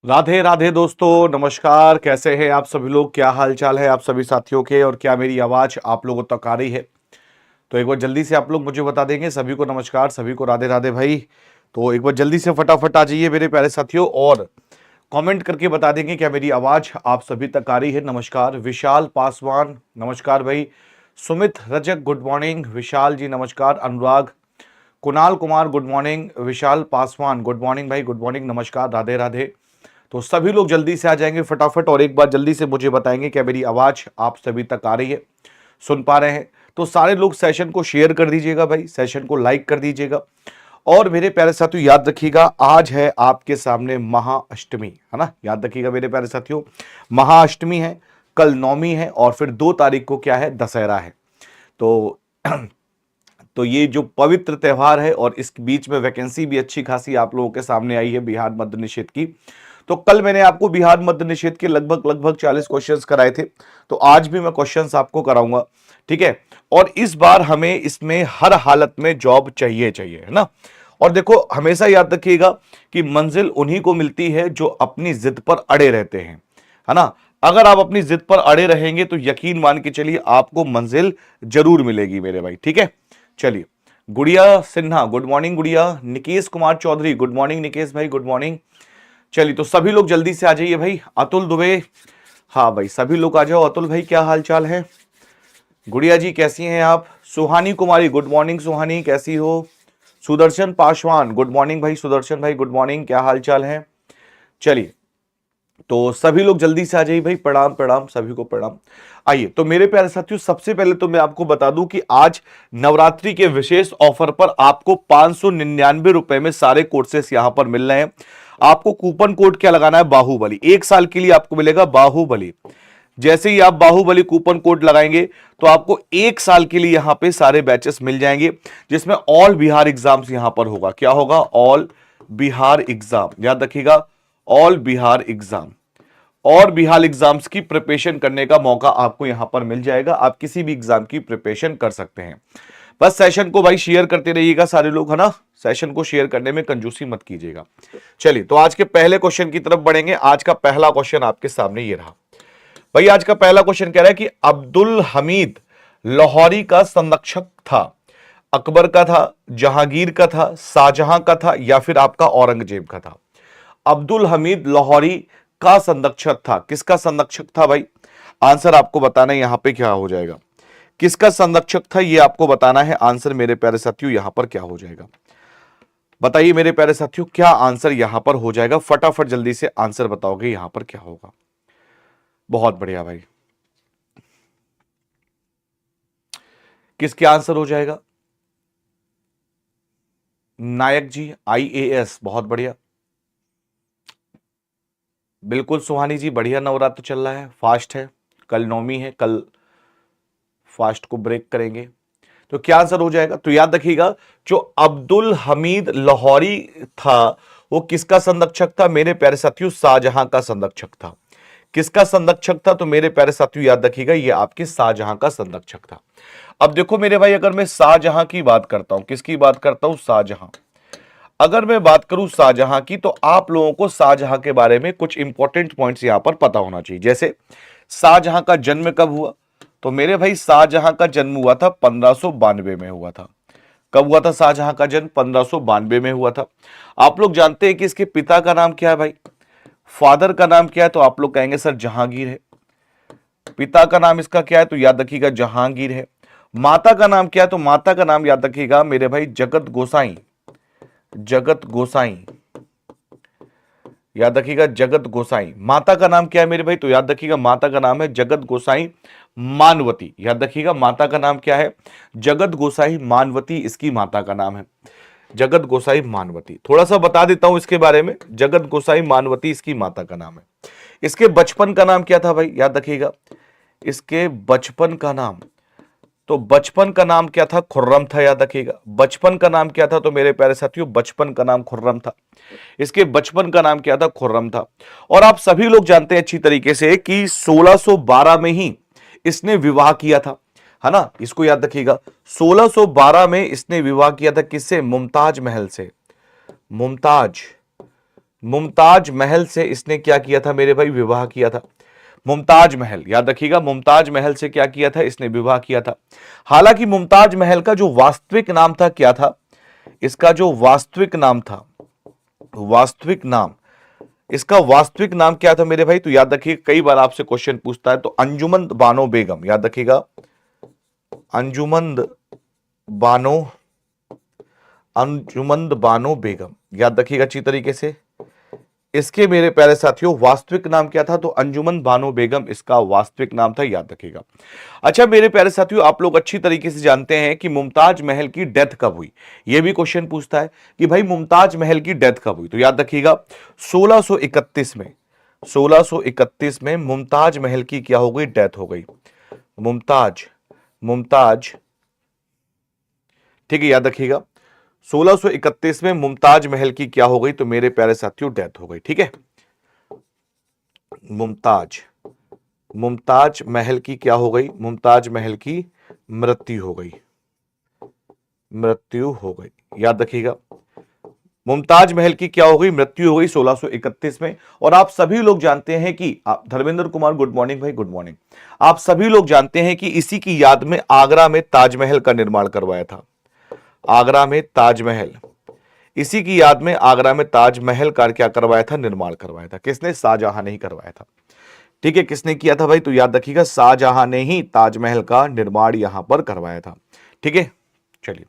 राधे राधे दोस्तों, नमस्कार। कैसे हैं आप सभी लोग? क्या हाल चाल है आप सभी साथियों के? और क्या मेरी आवाज आप लोगों तक आ रही है? तो एक बार जल्दी से आप लोग मुझे बता देंगे। सभी को नमस्कार, सभी को राधे राधे भाई। तो एक बार जल्दी से फटाफट आ जाइए मेरे प्यारे साथियों और कमेंट करके बता देंगे क्या मेरी आवाज आप सभी तक आ रही है। नमस्कार विशाल पासवान, नमस्कार भाई। सुमित रजक, गुड मॉर्निंग विशाल जी, नमस्कार। अनुराग, कुणाल कुमार, गुड मॉर्निंग। विशाल पासवान, गुड मॉर्निंग भाई, गुड मॉर्निंग, नमस्कार, राधे राधे। तो सभी लोग जल्दी से आ जाएंगे फटाफट और एक बार जल्दी से मुझे बताएंगे क्या मेरी आवाज आप सभी तक आ रही है, सुन पा रहे हैं। तो सारे लोग सेशन को शेयर कर दीजिएगा भाई, सेशन को लाइक कर दीजिएगा। और मेरे प्यारे साथियों याद रखिएगा, आज है आपके सामने महाअष्टमी, है ना। याद रखिएगा मेरे प्यारे साथियों, महाअष्टमी है, कल नौमी है और फिर 2 तारीख को क्या है, दशहरा है। तो तो ये जो पवित्र त्यौहार है और इस बीच में वैकेंसी भी अच्छी खासी आप लोगों के सामने आई है बिहार मद्य निषेध की। तो कल मैंने आपको बिहार मद्य निषेध के लगभग लगभग 40 क्वेश्चंस कराए थे, तो आज भी मैं क्वेश्चंस आपको कराऊंगा, ठीक है। और इस बार हमें इसमें हर हालत में जॉब चाहिए चाहिए, है ना। और देखो, हमेशा याद रखिएगा कि मंजिल उन्हीं को मिलती है जो अपनी जिद पर अड़े रहते हैं, है ना। अगर आप अपनी जिद पर अड़े रहेंगे तो यकीन मान के चलिए आपको मंजिल जरूर मिलेगी मेरे भाई, ठीक है। चलिए, गुड़िया सिन्हा, गुड मॉर्निंग गुड़िया। निकेश कुमार चौधरी, गुड मॉर्निंग निकेश भाई, गुड मॉर्निंग। चलिए, तो सभी लोग जल्दी से आ जाइए भाई। अतुल दुबे, हाँ भाई सभी लोग आ जाओ। अतुल भाई क्या हाल चाल है? गुड़िया जी कैसी हैं आप? सुहानी कुमारी, गुड मॉर्निंग सुहानी, कैसी हो? सुदर्शन पासवान, गुड मॉर्निंग भाई सुदर्शन भाई, गुड मॉर्निंग, क्या हाल चाल है? चलिए, तो सभी लोग जल्दी से आ जाइए भाई। प्रणाम प्रणाम, सभी को प्रणाम। आइए, तो मेरे प्यारे साथियों सबसे पहले तो मैं आपको बता दूं कि आज नवरात्रि के विशेष ऑफर पर आपको 599 रुपए में सारे कोर्सेस यहां पर मिल रहे हैं। आपको कूपन कोड क्या लगाना है? बाहुबली। 1 साल के लिए आपको मिलेगा बाहुबली। जैसे ही आप बाहुबली कूपन कोड लगाएंगे तो आपको 1 साल के लिए यहां पे सारे बैचेस मिल जाएंगे, जिसमें ऑल बिहार एग्जाम्स यहां पर होगा। क्या होगा? ऑल बिहार एग्जाम, याद रखिएगा, ऑल बिहार एग्जाम। और बिहार एग्जाम्स की प्रिपरेशन करने का मौका आपको यहां पर मिल जाएगा। आप किसी भी एग्जाम की प्रिपरेशन कर सकते हैं। बस सेशन को भाई शेयर करते रहिएगा सारे लोग, है ना। सेशन को शेयर करने में कंजूसी मत कीजिएगा। चलिए, तो आज के पहले क्वेश्चन की तरफ बढ़ेंगे। आज का पहला क्वेश्चन आपके सामने ये रहा भाई। आज का पहला क्वेश्चन कह रहा है कि अब्दुल हमीद लाहौरी का संरक्षक था। अकबर का था, जहांगीर का था, शाहजहां का था या फिर आपका औरंगजेब का था? अब्दुल हमीद लाहौरी का संरक्षक था। किसका संरक्षक था भाई? आंसर आपको बताना है यहां पे क्या हो जाएगा। किसका संरक्षक था ये आपको बताना है। आंसर मेरे प्यारे साथियों यहां पर क्या हो जाएगा, बताइए मेरे प्यारे साथियों, क्या आंसर यहां पर हो जाएगा? फटाफट जल्दी से आंसर बताओगे यहां पर क्या होगा। बहुत बढ़िया भाई, किसके आंसर हो जाएगा? नायक जी, आईएएस, बहुत बढ़िया। बिल्कुल सुहानी जी, बढ़िया। नवरात्र चल रहा है, फास्ट है, कल नौमी है, कल फास्ट को ब्रेक करेंगे। तो क्या आंसर हो जाएगा? तो याद रखिएगा, जो अब्दुल हमीद लाहौरी था वो किसका संरक्षक था मेरे प्यारे साथियों? शाहजहां का संरक्षक था। किसका संरक्षक था? तो मेरे प्यारे साथियों याद रखिएगा, ये आपके शाहजहां का संरक्षक था। अब देखो मेरे भाई, अगर मैं शाहजहां की बात करता हूं, किसकी बात करता हूं? शाहजहां। अगर मैं बात करूं शाहजहां की, तो आप लोगों को शाहजहां के बारे में कुछ इंपॉर्टेंट पॉइंट्स यहां पर पता होना चाहिए। जैसे शाहजहां का जन्म कब हुआ? तो मेरे भाई शाहजहां का जन्म हुआ था 1592 में हुआ था। कब हुआ था शाहजहां का जन्म? 1592 में हुआ था। आप लोग जानते हैं कि इसके पिता का नाम क्या है भाई? फादर का नाम क्या है? तो आप लोग कहेंगे सर जहांगीर है। पिता का नाम इसका क्या है? तो याद रखिएगा जहांगीर है। माता का नाम क्या है? तो माता का नाम याद रखिएगा मेरे भाई जगत गोसाई। जगत गोसाई, याद रखिएगा जगत गोसाई। माता का नाम क्या है मेरे भाई? तो याद रखिएगा माता का नाम है जगत गोसाई मानवती। याद रखिएगा माता का नाम क्या है? जगत गोसाई मानवती इसकी माता का नाम है। जगत गोसाई मानवती, थोड़ा सा बता देता हूं इसके बारे में। जगत गोसाई मानवती इसकी माता का नाम है। इसके बचपन का नाम क्या था भाई? याद रखिएगा इसके बचपन का नाम, तो बचपन का नाम क्या था? खुर्रम था। याद रखिएगा बचपन का नाम क्या था? तो मेरे प्यारे साथियों बचपन का नाम खुर्रम था। इसके बचपन का नाम क्या था? खुर्रम था। और आप सभी लोग जानते हैं अच्छी तरीके से कि 1612 में ही इसने विवाह किया था, है ना। इसको याद रखिएगा, 1612 में इसने विवाह किया था। किससे? मुमताज महल से। मुमताज मुमताज महल से इसने क्या किया था मेरे भाई? विवाह किया था। मुमताज महल, याद रखिएगा, मुमताज महल से क्या किया था? इसने विवाह किया था। हालांकि मुमताज महल का जो वास्तविक नाम था क्या था? इसका जो वास्तविक नाम था, वास्तविक नाम, इसका वास्तविक नाम क्या था मेरे भाई? तो याद रखिए, कई बार आपसे क्वेश्चन पूछता है, तो अंजुमन बानो बेगम, याद रखिएगा, अंजुमन बानो, अंजुमन बानो बेगम, याद रखिएगा अच्छी तरीके से। इसके मेरे प्यारे साथियों वास्तविक नाम क्या था? तो अंजुमन बानो बेगम इसका वास्तविक नाम था, याद रखिएगा। अच्छा मेरे प्यारे साथियों, आप लोग अच्छी तरीके से जानते हैं कि मुमताज महल की डेथ कब हुई। यह भी क्वेश्चन पूछता है कि भाई मुमताज महल की डेथ कब हुई। तो याद रखिएगा 1631 में, 1631 में मुमताज महल की क्या हो गई? डेथ हो गई। मुमताज, मुमताज, ठीक है, याद रखिएगा 1631 में मुमताज महल की क्या हो गई? तो मेरे प्यारे साथियों डेथ हो गई। ठीक है, मुमताज, मुमताज महल की क्या हो गई? मुमताज महल की मृत्यु हो गई, मृत्यु हो गई, याद रखिएगा। मुमताज महल की क्या हो गई? मृत्यु हो गई 1631 में। और आप सभी लोग जानते हैं कि धर्मेंद्र कुमार, गुड मॉर्निंग भाई, गुड मॉर्निंग। आप सभी लोग जानते हैं कि इसी की याद में आगरा में ताजमहल का निर्माण करवाया था। आगरा में ताजमहल, इसी की याद में आगरा में ताजमहल का क्या करवाया था? निर्माण करवाया था। किसने? शाहजहां ने ही करवाया था। ठीक है, किसने किया था भाई? तो याद रखिएगा शाहजहां ने ही ताजमहल का निर्माण यहां पर करवाया था। ठीक है, चलिए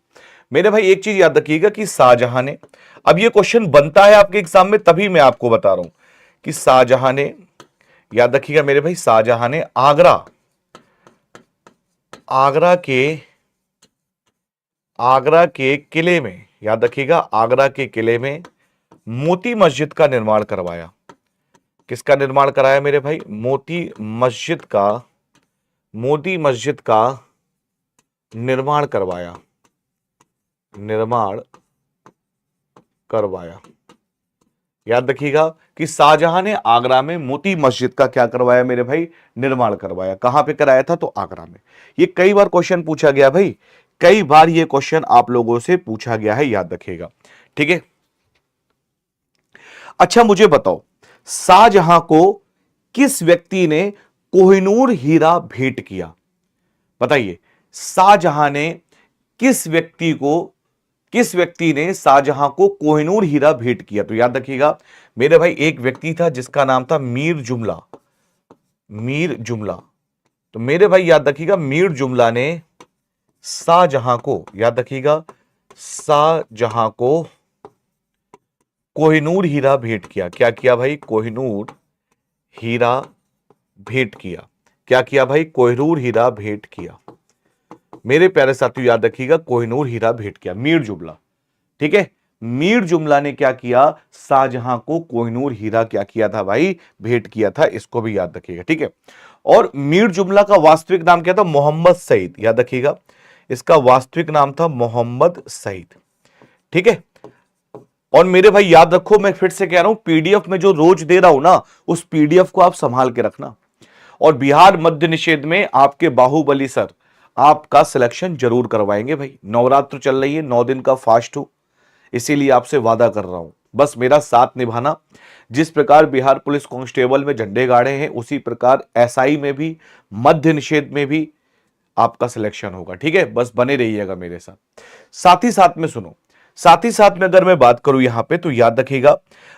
मेरे भाई एक चीज याद रखिएगा कि शाहजहां ने, अब ये क्वेश्चन बनता है आपके एग्जाम में, तभी मैं आपको बता रहा हूं कि शाहजहां ने, याद रखिएगा मेरे भाई, शाहजहां ने आगरा, आगरा के किले में, याद रखिएगा आगरा के किले में मोती मस्जिद का निर्माण करवाया। किसका निर्माण कराया मेरे भाई? मोती मस्जिद का, मोती मस्जिद का निर्माण करवाया, निर्माण करवाया। याद रखिएगा कि शाहजहां ने आगरा में मोती मस्जिद का क्या करवाया मेरे भाई? निर्माण करवाया। कहां पे कराया था? तो आगरा में। ये कई बार क्वेश्चन पूछा गया भाई, कई बार ये क्वेश्चन आप लोगों से पूछा गया है, याद रखिएगा। ठीक है, अच्छा मुझे बताओ, शाहजहां को किस व्यक्ति ने कोहिनूर हीरा भेंट किया? बताइए, शाहजहां ने किस व्यक्ति को, किस व्यक्ति ने शाहजहां को कोहिनूर हीरा भेंट किया? तो याद रखिएगा मेरे भाई एक व्यक्ति था जिसका नाम था मीर जुमला, मीर जुमला। तो मेरे भाई याद रखिएगा मीर जुमला ने शाहजहां को, याद रखिएगा शाहजहां को कोहिनूर हीरा भेंट किया। क्या किया भाई? कोहिनूर हीरा भेंट किया। क्या किया भाई? कोहिनूर हीरा भेंट किया। मेरे प्यारे साथियों याद रखिएगा कोहिनूर हीरा भेंट किया मीर जुमला। ठीक है, मीर जुमला ने क्या किया? शाहजहां को कोहिनूर हीरा क्या किया था भाई? भेंट किया था। इसको भी याद रखिएगा। ठीक है, और मीर जुमला का वास्तविक नाम क्या था? मोहम्मद सईद। याद रखिएगा इसका वास्तविक नाम था मोहम्मद सईद। ठीक है, और मेरे भाई याद रखो, मैं फिर से कह रहा हूं, पीडीएफ में जो रोज दे रहा हूं ना, उस पीडीएफ को आप संभाल के रखना। और बिहार मद्य निषेध में आपके बाहुबली सर आपका सिलेक्शन जरूर करवाएंगे भाई। नवरात्र चल रही है, 9 दिन का फास्ट हो, इसीलिए आपसे वादा कर रहा हूं, बस मेरा साथ निभाना। जिस प्रकार बिहार पुलिस कांस्टेबल में झंडे गाड़े हैं, उसी प्रकार एसआई में भी, मद्य निषेध में भी आपका सिलेक्शन होगा। ठीक है, बस बने रहिएगा मेरे साथ। साथ ही साथ में सुनो, साथ ही साथ में अगर मैं बात करूं यहां पे, तो याद रखिएगा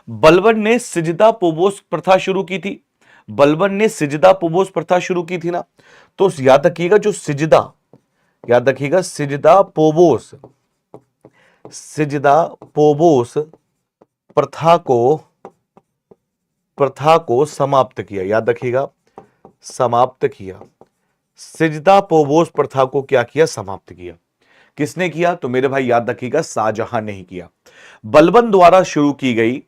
बलबन ने सिजदा पोबोस प्रथा शुरू की थी। बलबन ने सिजदा पोबोस प्रथा शुरू की थी ना, तो याद रखिएगा जो सिजदा, याद रखिएगा सिजदा पोबोस, सिजदा पोबोस प्रथा को समाप्त किया। याद रखिएगा समाप्त किया। सिजदा पोबोस प्रथा को क्या किया? समाप्त किया। किसने किया? तो मेरे भाई याद रखिएगा शाहजहां ने ही किया। बलबन द्वारा शुरू की गई,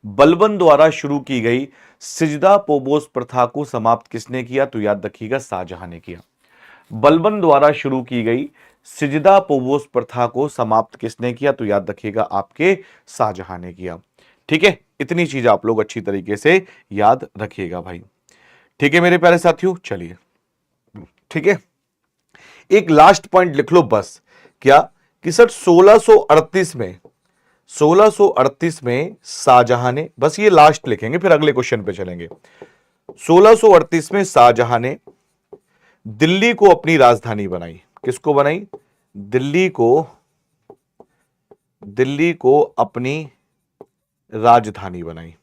बलबन द्वारा शुरू की गई सिजदा पोबोस प्रथा को समाप्त किसने किया? तो याद रखिएगा शाहजहां ने किया। बलबन द्वारा शुरू की गई सिजदा पोबोस प्रथा को समाप्त किसने किया? तो याद रखिएगा आपके शाहजहां ने किया। ठीक है, इतनी चीज आप लोग अच्छी तरीके से याद रखिएगा भाई। ठीक है मेरे प्यारे साथियों, चलिए ठीक है, एक लास्ट पॉइंट लिख लो बस। क्या कि सर 1638 में, 1638 में शाहजहां ने, बस ये लास्ट लिखेंगे फिर अगले क्वेश्चन पे चलेंगे। 1638 में शाहजहां ने दिल्ली को अपनी राजधानी बनाई। किसको बनाई? दिल्ली को अपनी राजधानी बनाई,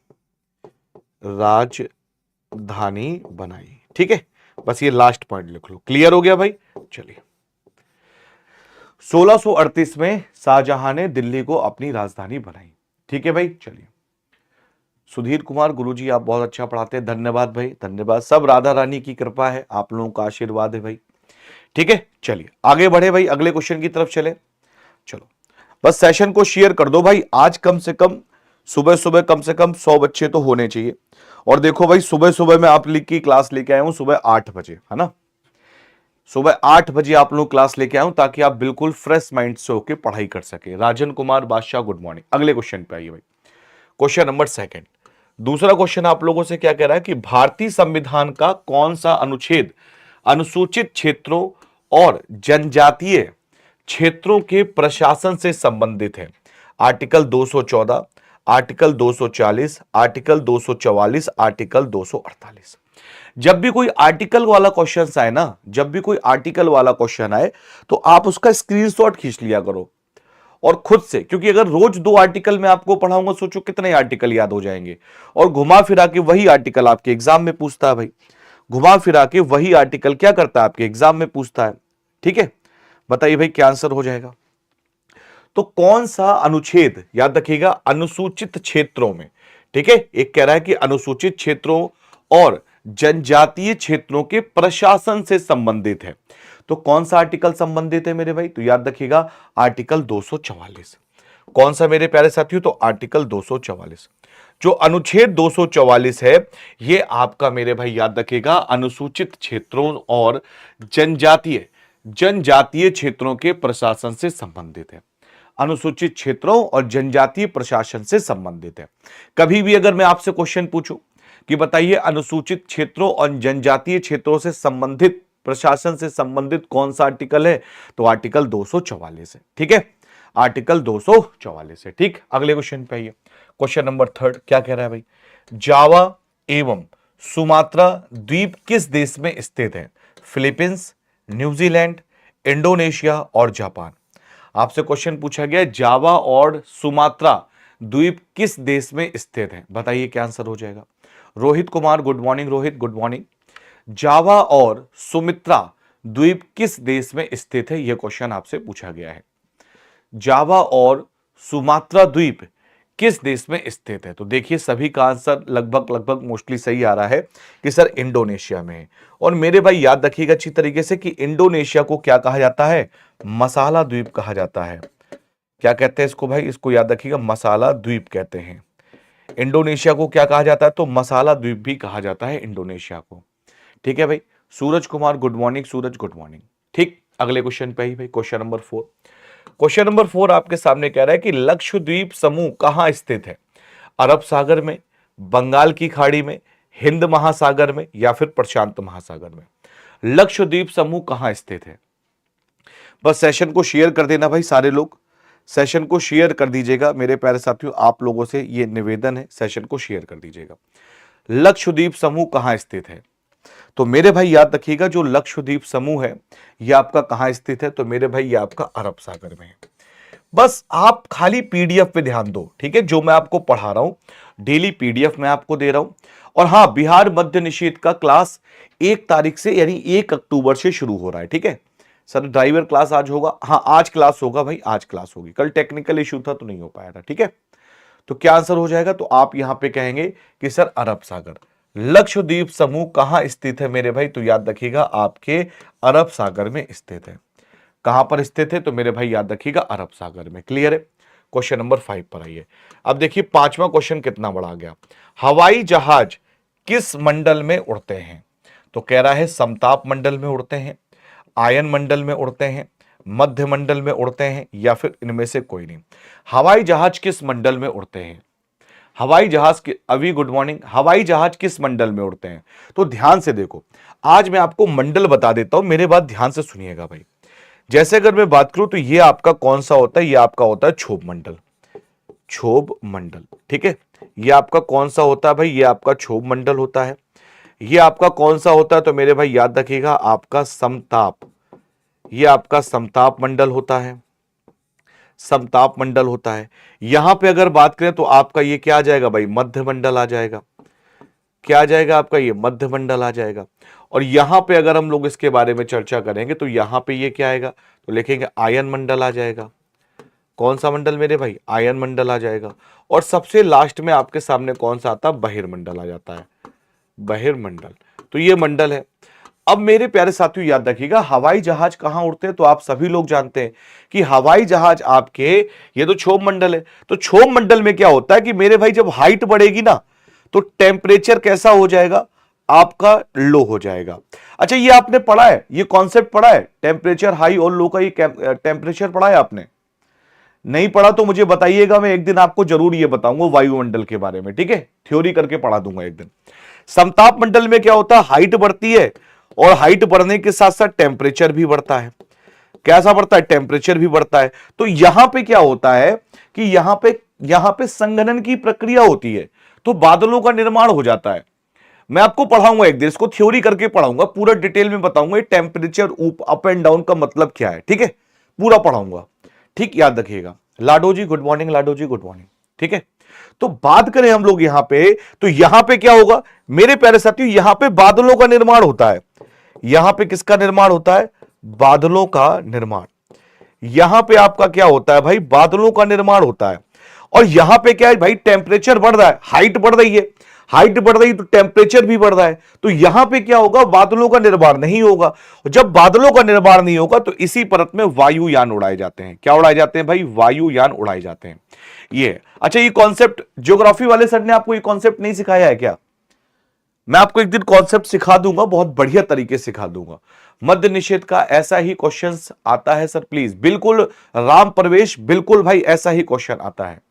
राजधानी बनाई। ठीक है, बस ये लास्ट पॉइंट लिख लो। क्लियर हो गया भाई? चलिए, 1638 में शाहजहां ने दिल्ली को अपनी राजधानी बनाई। ठीक है भाई, चलिए। सुधीर कुमार गुरुजी, आप बहुत अच्छा पढ़ाते हैं, धन्यवाद भाई, धन्यवाद। सब राधा रानी की कृपा है, आप लोगों का आशीर्वाद है भाई। ठीक है, चलिए आगे बढ़े भाई, अगले क्वेश्चन की तरफ चले। चलो, बस सेशन को शेयर कर दो भाई। आज कम से कम सुबह सुबह कम से कम 100 बच्चे तो होने चाहिए। और देखो भाई, सुबह सुबह मैं आप लिख की क्लास लेके आया हूं, सुबह 8 बजे, है ना। सुबह 8 बजे आप लोग क्लास लेके आऊं ताकि आप बिल्कुल फ्रेश माइंड से होकर पढ़ाई कर सके। राजन कुमार बादशाह, गुड मॉर्निंग। अगले क्वेश्चन पे आइए भाई, क्वेश्चन नंबर 2। दूसरा क्वेश्चन आप लोगों से क्या कह रहा है कि भारतीय संविधान का कौन सा अनुच्छेद अनुसूचित क्षेत्रों और जनजातीय क्षेत्रों के प्रशासन से संबंधित है? Article 214, article 240, article 244, article 248। जब भी कोई आर्टिकल वाला क्वेश्चन आए ना, जब भी कोई आर्टिकल वाला क्वेश्चन आए तो आप उसका स्क्रीनशॉट खींच लिया करो और खुद से, क्योंकि अगर रोज 2 आर्टिकल मैं आपको पढ़ाऊंगा, सोचो कितने आर्टिकल याद हो जाएंगे। और घुमा फिरा के वही आर्टिकल आपके एग्जाम में पूछता है भाई, घुमा फिरा के वही आर्टिकल क्या करता है, आपके एग्जाम में पूछता है। ठीक है, बताइए भाई क्या आंसर हो जाएगा? तो कौन सा अनुच्छेद, याद रखिएगा, अनुसूचित क्षेत्रों में। ठीक है, एक कह रहा है कि अनुसूचित क्षेत्रों और जनजातीय क्षेत्रों के प्रशासन से संबंधित है। तो कौन सा आर्टिकल संबंधित है मेरे भाई? तो याद रखिएगा आर्टिकल 244। कौन सा मेरे प्यारे साथियों? तो आर्टिकल 244। जो अनुच्छेद 244 है, ये आपका मेरे भाई याद रखिएगा अनुसूचित क्षेत्रों और जनजातीय क्षेत्रों के प्रशासन से संबंधित है। अनुसूचित क्षेत्रों और जनजातीय प्रशासन से संबंधित है। कभी भी अगर मैं आपसे क्वेश्चन पूछूं कि बताइए अनुसूचित क्षेत्रों और जनजातीय क्षेत्रों से संबंधित, प्रशासन से संबंधित कौन सा आर्टिकल है? तो आर्टिकल 244 है। ठीक है, आर्टिकल 244 है। ठीक, अगले क्वेश्चन पे आइए, क्वेश्चन नंबर 3 क्या कह रहा है भाई? जावा एवं सुमात्रा द्वीप किस देश में स्थित है? फिलीपींस, न्यूजीलैंड, इंडोनेशिया और जापान। आपसे क्वेश्चन पूछा गया जावा और सुमात्रा द्वीप किस देश में स्थित है, बताइए क्या आंसर हो जाएगा? Rohit Kumar, good morning Rohit, good morning. Java और सुमित्रा द्वीप किस देश में स्थित है, यह क्वेश्चन आपसे पूछा गया है। जावा और सुमात्रा द्वीप किस देश में स्थित है? तो देखिए सभी का आंसर लगभग मोस्टली सही आ रहा है कि सर इंडोनेशिया में है। और मेरे भाई याद रखिएगा अच्छी तरीके से कि इंडोनेशिया को क्या कहा जाता है? मसाला द्वीप कहा जाता है। क्या कहते हैं इसको भाई? इसको याद रखिएगा मसाला द्वीप कहते हैं। इंडोनेशिया को क्या कहा जाता है? तो मसाला द्वीप भी कहा जाता है इंडोनेशिया को। ठीक है भाई। सूरज कुमार, गुड मॉर्निंग सूरज, गुड मॉर्निंग। ठीक, अगले क्वेश्चन पे ही भाई, क्वेश्चन नंबर 4। क्वेश्चन नंबर 4 आपके सामने कह रहा है कि लक्षद्वीप समूह कहां स्थित है? अरब सागर में, बंगाल की खाड़ी में, हिंद महासागर में या फिर प्रशांत महासागर में? लक्षद्वीप समूह कहां स्थित है? बस सेशन को शेयर कर देना भाई, सारे लोग सेशन को शेयर कर दीजिएगा मेरे प्यारे साथियों। आप लोगों से ये निवेदन है, सेशन को शेयर कर दीजिएगा। लक्षद्वीप समूह कहां स्थित है? तो मेरे भाई याद रखिएगा जो लक्षद्वीप समूह है ये आपका कहां स्थित है? तो मेरे भाई ये आपका अरब सागर में है। बस आप खाली पीडीएफ पे ध्यान दो, ठीक है? जो मैं आपको पढ़ा रहा हूं डेली पीडीएफ मैं आपको दे रहा हूं। और हां, बिहार मद्य निषेध का क्लास 1 तारीख से यानी 1 अक्टूबर से शुरू हो रहा है। ठीक है सर, ड्राइवर क्लास आज होगा? हाँ आज क्लास होगा भाई, आज क्लास होगी। कल टेक्निकल इश्यू था तो नहीं हो पाया था। ठीक है, तो क्या आंसर हो जाएगा? तो आप यहां पे कहेंगे कि सर अरब सागर। लक्षद्वीप समूह कहां स्थित है मेरे भाई? तो याद रखिएगा आपके अरब सागर में स्थित है। कहां पर स्थित है? तो मेरे भाई याद रखिएगा अरब सागर में। क्लियर है? क्वेश्चन नंबर 5 पर आइए। अब देखिए 5वां क्वेश्चन कितना बड़ा आ गया। हवाई जहाज किस मंडल में उड़ते हैं? तो कह रहा है समताप मंडल में उड़ते हैं, आयन मंडल में उड़ते हैं, मध्य मंडल में उड़ते हैं या फिर इनमें से कोई नहीं। हवाई जहाज किस मंडल में उड़ते हैं? हवाई जहाज के अभी गुड मॉर्निंग। हवाई जहाज किस मंडल में उड़ते हैं? तो ध्यान से देखो, आज मैं आपको मंडल बता देता हूं, मेरे बात ध्यान से सुनिएगा भाई। जैसे अगर मैं बात करूं तो ये आपका कौन सा होता है? ये आपका होता है क्षोभ मंडल। क्षोभ मंडल। ठीक है, ये आपका कौन सा होता है भाई? ये आपका क्षोभ मंडल होता है। ये आपका कौन सा होता है? तो मेरे भाई याद रखिएगा, आपका समताप। ये आपका समताप मंडल होता है, समताप मंडल होता है। यहां पे अगर बात करें तो आपका ये क्या आ जाएगा भाई? मध्य मंडल आ जाएगा। क्या आ जाएगा आपका? ये मध्य मंडल आ जाएगा। और यहां पे अगर हम लोग इसके बारे में चर्चा करेंगे तो यहां पे ये क्या आएगा? तो लिखेंगे आयन मंडल आ जाएगा। कौन सा मंडल मेरे भाई? आयन मंडल आ जाएगा। और सबसे लास्ट में आपके सामने कौन सा आता है? बहिर्मंडल आ जाता है, बहिर्मंडल। तो ये मंडल है। अब मेरे प्यारे साथियों याद रखिएगा, हवाई जहाज कहां उड़ते हैं? तो आप सभी लोग जानते हैं कि हवाई जहाज आपके, ये तो क्षोभ मंडल है। तो क्षोभ मंडल में क्या होता है कि मेरे भाई जब हाइट बढ़ेगी ना तो टेम्परेचर कैसा हो जाएगा? आपका लो हो जाएगा। अच्छा, ये आपने पढ़ा है, ये कॉन्सेप्ट पढ़ा है, टेम्परेचर हाई और लो का ये टेम्परेचर पढ़ा है आपने? नहीं पढ़ा तो मुझे बताइएगा, मैं एक दिन आपको जरूर ये बताऊंगा वायुमंडल के बारे में। ठीक है, थ्योरी करके पढ़ा दूंगा एक दिन। समताप मंडल में क्या होता है? हाइट बढ़ती है और हाइट बढ़ने के साथ साथ टेम्परेचर भी बढ़ता है। कैसा बढ़ता है? टेम्परेचर भी बढ़ता है। तो यहां पे क्या होता है कि यहां पे संघनन की प्रक्रिया होती है, तो बादलों का निर्माण हो जाता है। मैं आपको पढ़ाऊंगा एक दिन, इसको थ्योरी करके पढ़ाऊंगा, पूरा डिटेल में बताऊंगा टेम्परेचर अप एंड डाउन का मतलब क्या है। ठीक है, पूरा पढ़ाऊंगा। ठीक, याद रखिएगा। लाडो जी गुड मॉर्निंग, लाडो जी गुड मॉर्निंग। ठीक है, तो बात करें हम लोग यहां पे, तो यहां पे क्या होगा मेरे प्यारे साथियों? यहां पे बादलों का निर्माण होता है। यहां पे किसका निर्माण होता है? बादलों का निर्माण। यहां पे आपका क्या होता है भाई? बादलों का निर्माण होता है। और यहां पे क्या है भाई? टेम्परेचर बढ़ रहा है, हाइट बढ़ रही है। हाइट बढ़ रही तो टेम्परेचर भी बढ़ रहा है। तो यहां पे क्या होगा? बादलों का निर्माण नहीं होगा। जब बादलों का निर्माण नहीं होगा तो इसी परत में वायुयान उड़ाए जाते हैं। क्या उड़ाए जाते हैं भाई? वायुयान उड़ाए जाते हैं। ये अच्छा, ये कॉन्सेप्ट ज्योग्राफी वाले सर ने आपको ये कॉन्सेप्ट नहीं सिखाया है क्या? मैं आपको एक दिन कॉन्सेप्ट सिखा दूंगा, बहुत बढ़िया तरीके से सिखा दूंगा। मध्य निषेध का ऐसा ही क्वेश्चन आता है सर, प्लीज बिल्कुल राम प्रवेश, बिल्कुल भाई ऐसा ही क्वेश्चन आता है।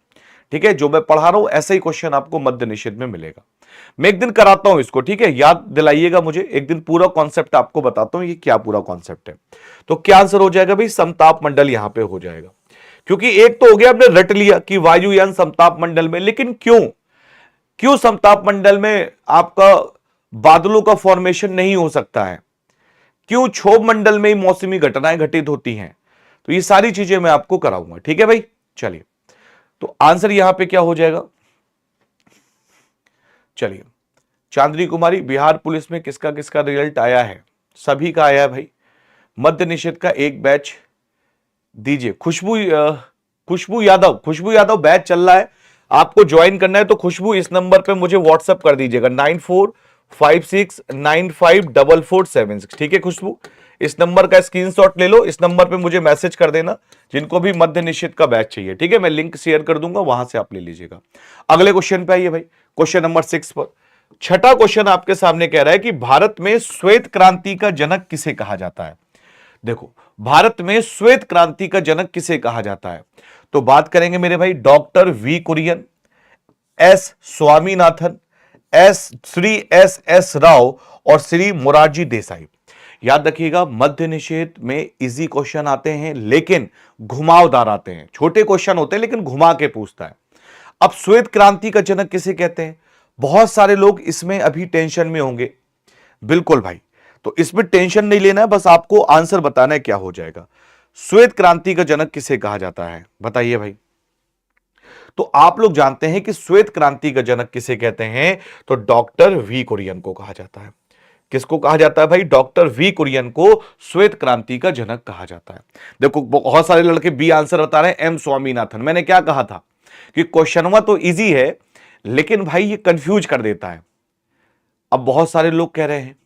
ठीक है, जो मैं पढ़ा रहा हूं ऐसा ही क्वेश्चन आपको मध्य निषेध में मिलेगा। मैं एक दिन कराता हूं इसको। ठीक है, याद दिलाइएगा मुझे, एक दिन पूरा कॉन्सेप्ट आपको बताता हूं ये क्या पूरा कॉन्सेप्ट है। तो क्या आंसर हो जाएगा भाई? समताप मंडल यहां पे हो जाएगा। क्योंकि एक तो हो गया, आपने रट लिया कि वायुयान समताप मंडल में, लेकिन क्यों? क्यों समताप मंडल में आपका बादलों का फॉर्मेशन नहीं हो सकता है? क्यों क्षोभ मंडल में ही मौसमी घटनाएं घटित होती हैं? तो ये सारी चीजें मैं आपको कराऊंगा। ठीक है भाई, चलिए, तो आंसर यहां पे क्या हो जाएगा? चलिए, चांदनी कुमारी, बिहार पुलिस में किसका किसका रिजल्ट आया है? सभी का आया है भाई। मध्य निषेध का एक बैच दीजिए। खुशबू यादव, खुशबू यादव बैच चल रहा है, आपको ज्वाइन करना है तो खुशबू इस नंबर पे मुझे व्हाट्सअप कर दीजिएगा 9456954476। ठीक है खुशबू, इस नंबर का स्क्रीनशॉट ले लो, इस नंबर पे मुझे मैसेज कर देना जिनको भी मध्य निषेध का बैच चाहिए। ठीक है, मैं लिंक शेयर कर दूंगा, वहां से आप ले लीजिएगा। अगले क्वेश्चन पे आइए भाई, क्वेश्चन नंबर 6 पर। छठा क्वेश्चन आपके सामने कह रहा है कि भारत में श्वेत क्रांति का जनक किसे कहा जाता है? देखो, भारत में श्वेत क्रांति का जनक किसे कहा जाता है? तो बात करेंगे मेरे भाई doctor V Kurien, S Swaminathan, Shri S Rao और श्री मोरारजी देसाई। याद रखिएगा, मध्य निषेध में इजी क्वेश्चन आते हैं लेकिन घुमावदार आते हैं। छोटे क्वेश्चन होते हैं लेकिन घुमा के पूछता है। अब श्वेत क्रांति का जनक किसे कहते हैं? बहुत सारे लोग इसमें अभी टेंशन में होंगे। बिल्कुल भाई, तो इसमें टेंशन नहीं लेना है, बस आपको आंसर बताना है क्या हो जाएगा। श्वेत क्रांति का जनक किसे कहा जाता है? बताइए भाई। तो आप लोग जानते हैं कि श्वेत क्रांति का जनक किसे कहते हैं? तो डॉक्टर वी कुरियन को कहा जाता है। किसको कहा जाता है भाई? डॉक्टर वी कुरियन को श्वेत क्रांति का जनक कहा जाता है। देखो, बहुत सारे लड़के बी आंसर बता रहे हैं, एम स्वामीनाथन। मैंने क्या कहा था कि क्वेश्चनवा तो इजी है लेकिन भाई ये कंफ्यूज कर देता है। अब बहुत सारे लोग कह रहे हैं,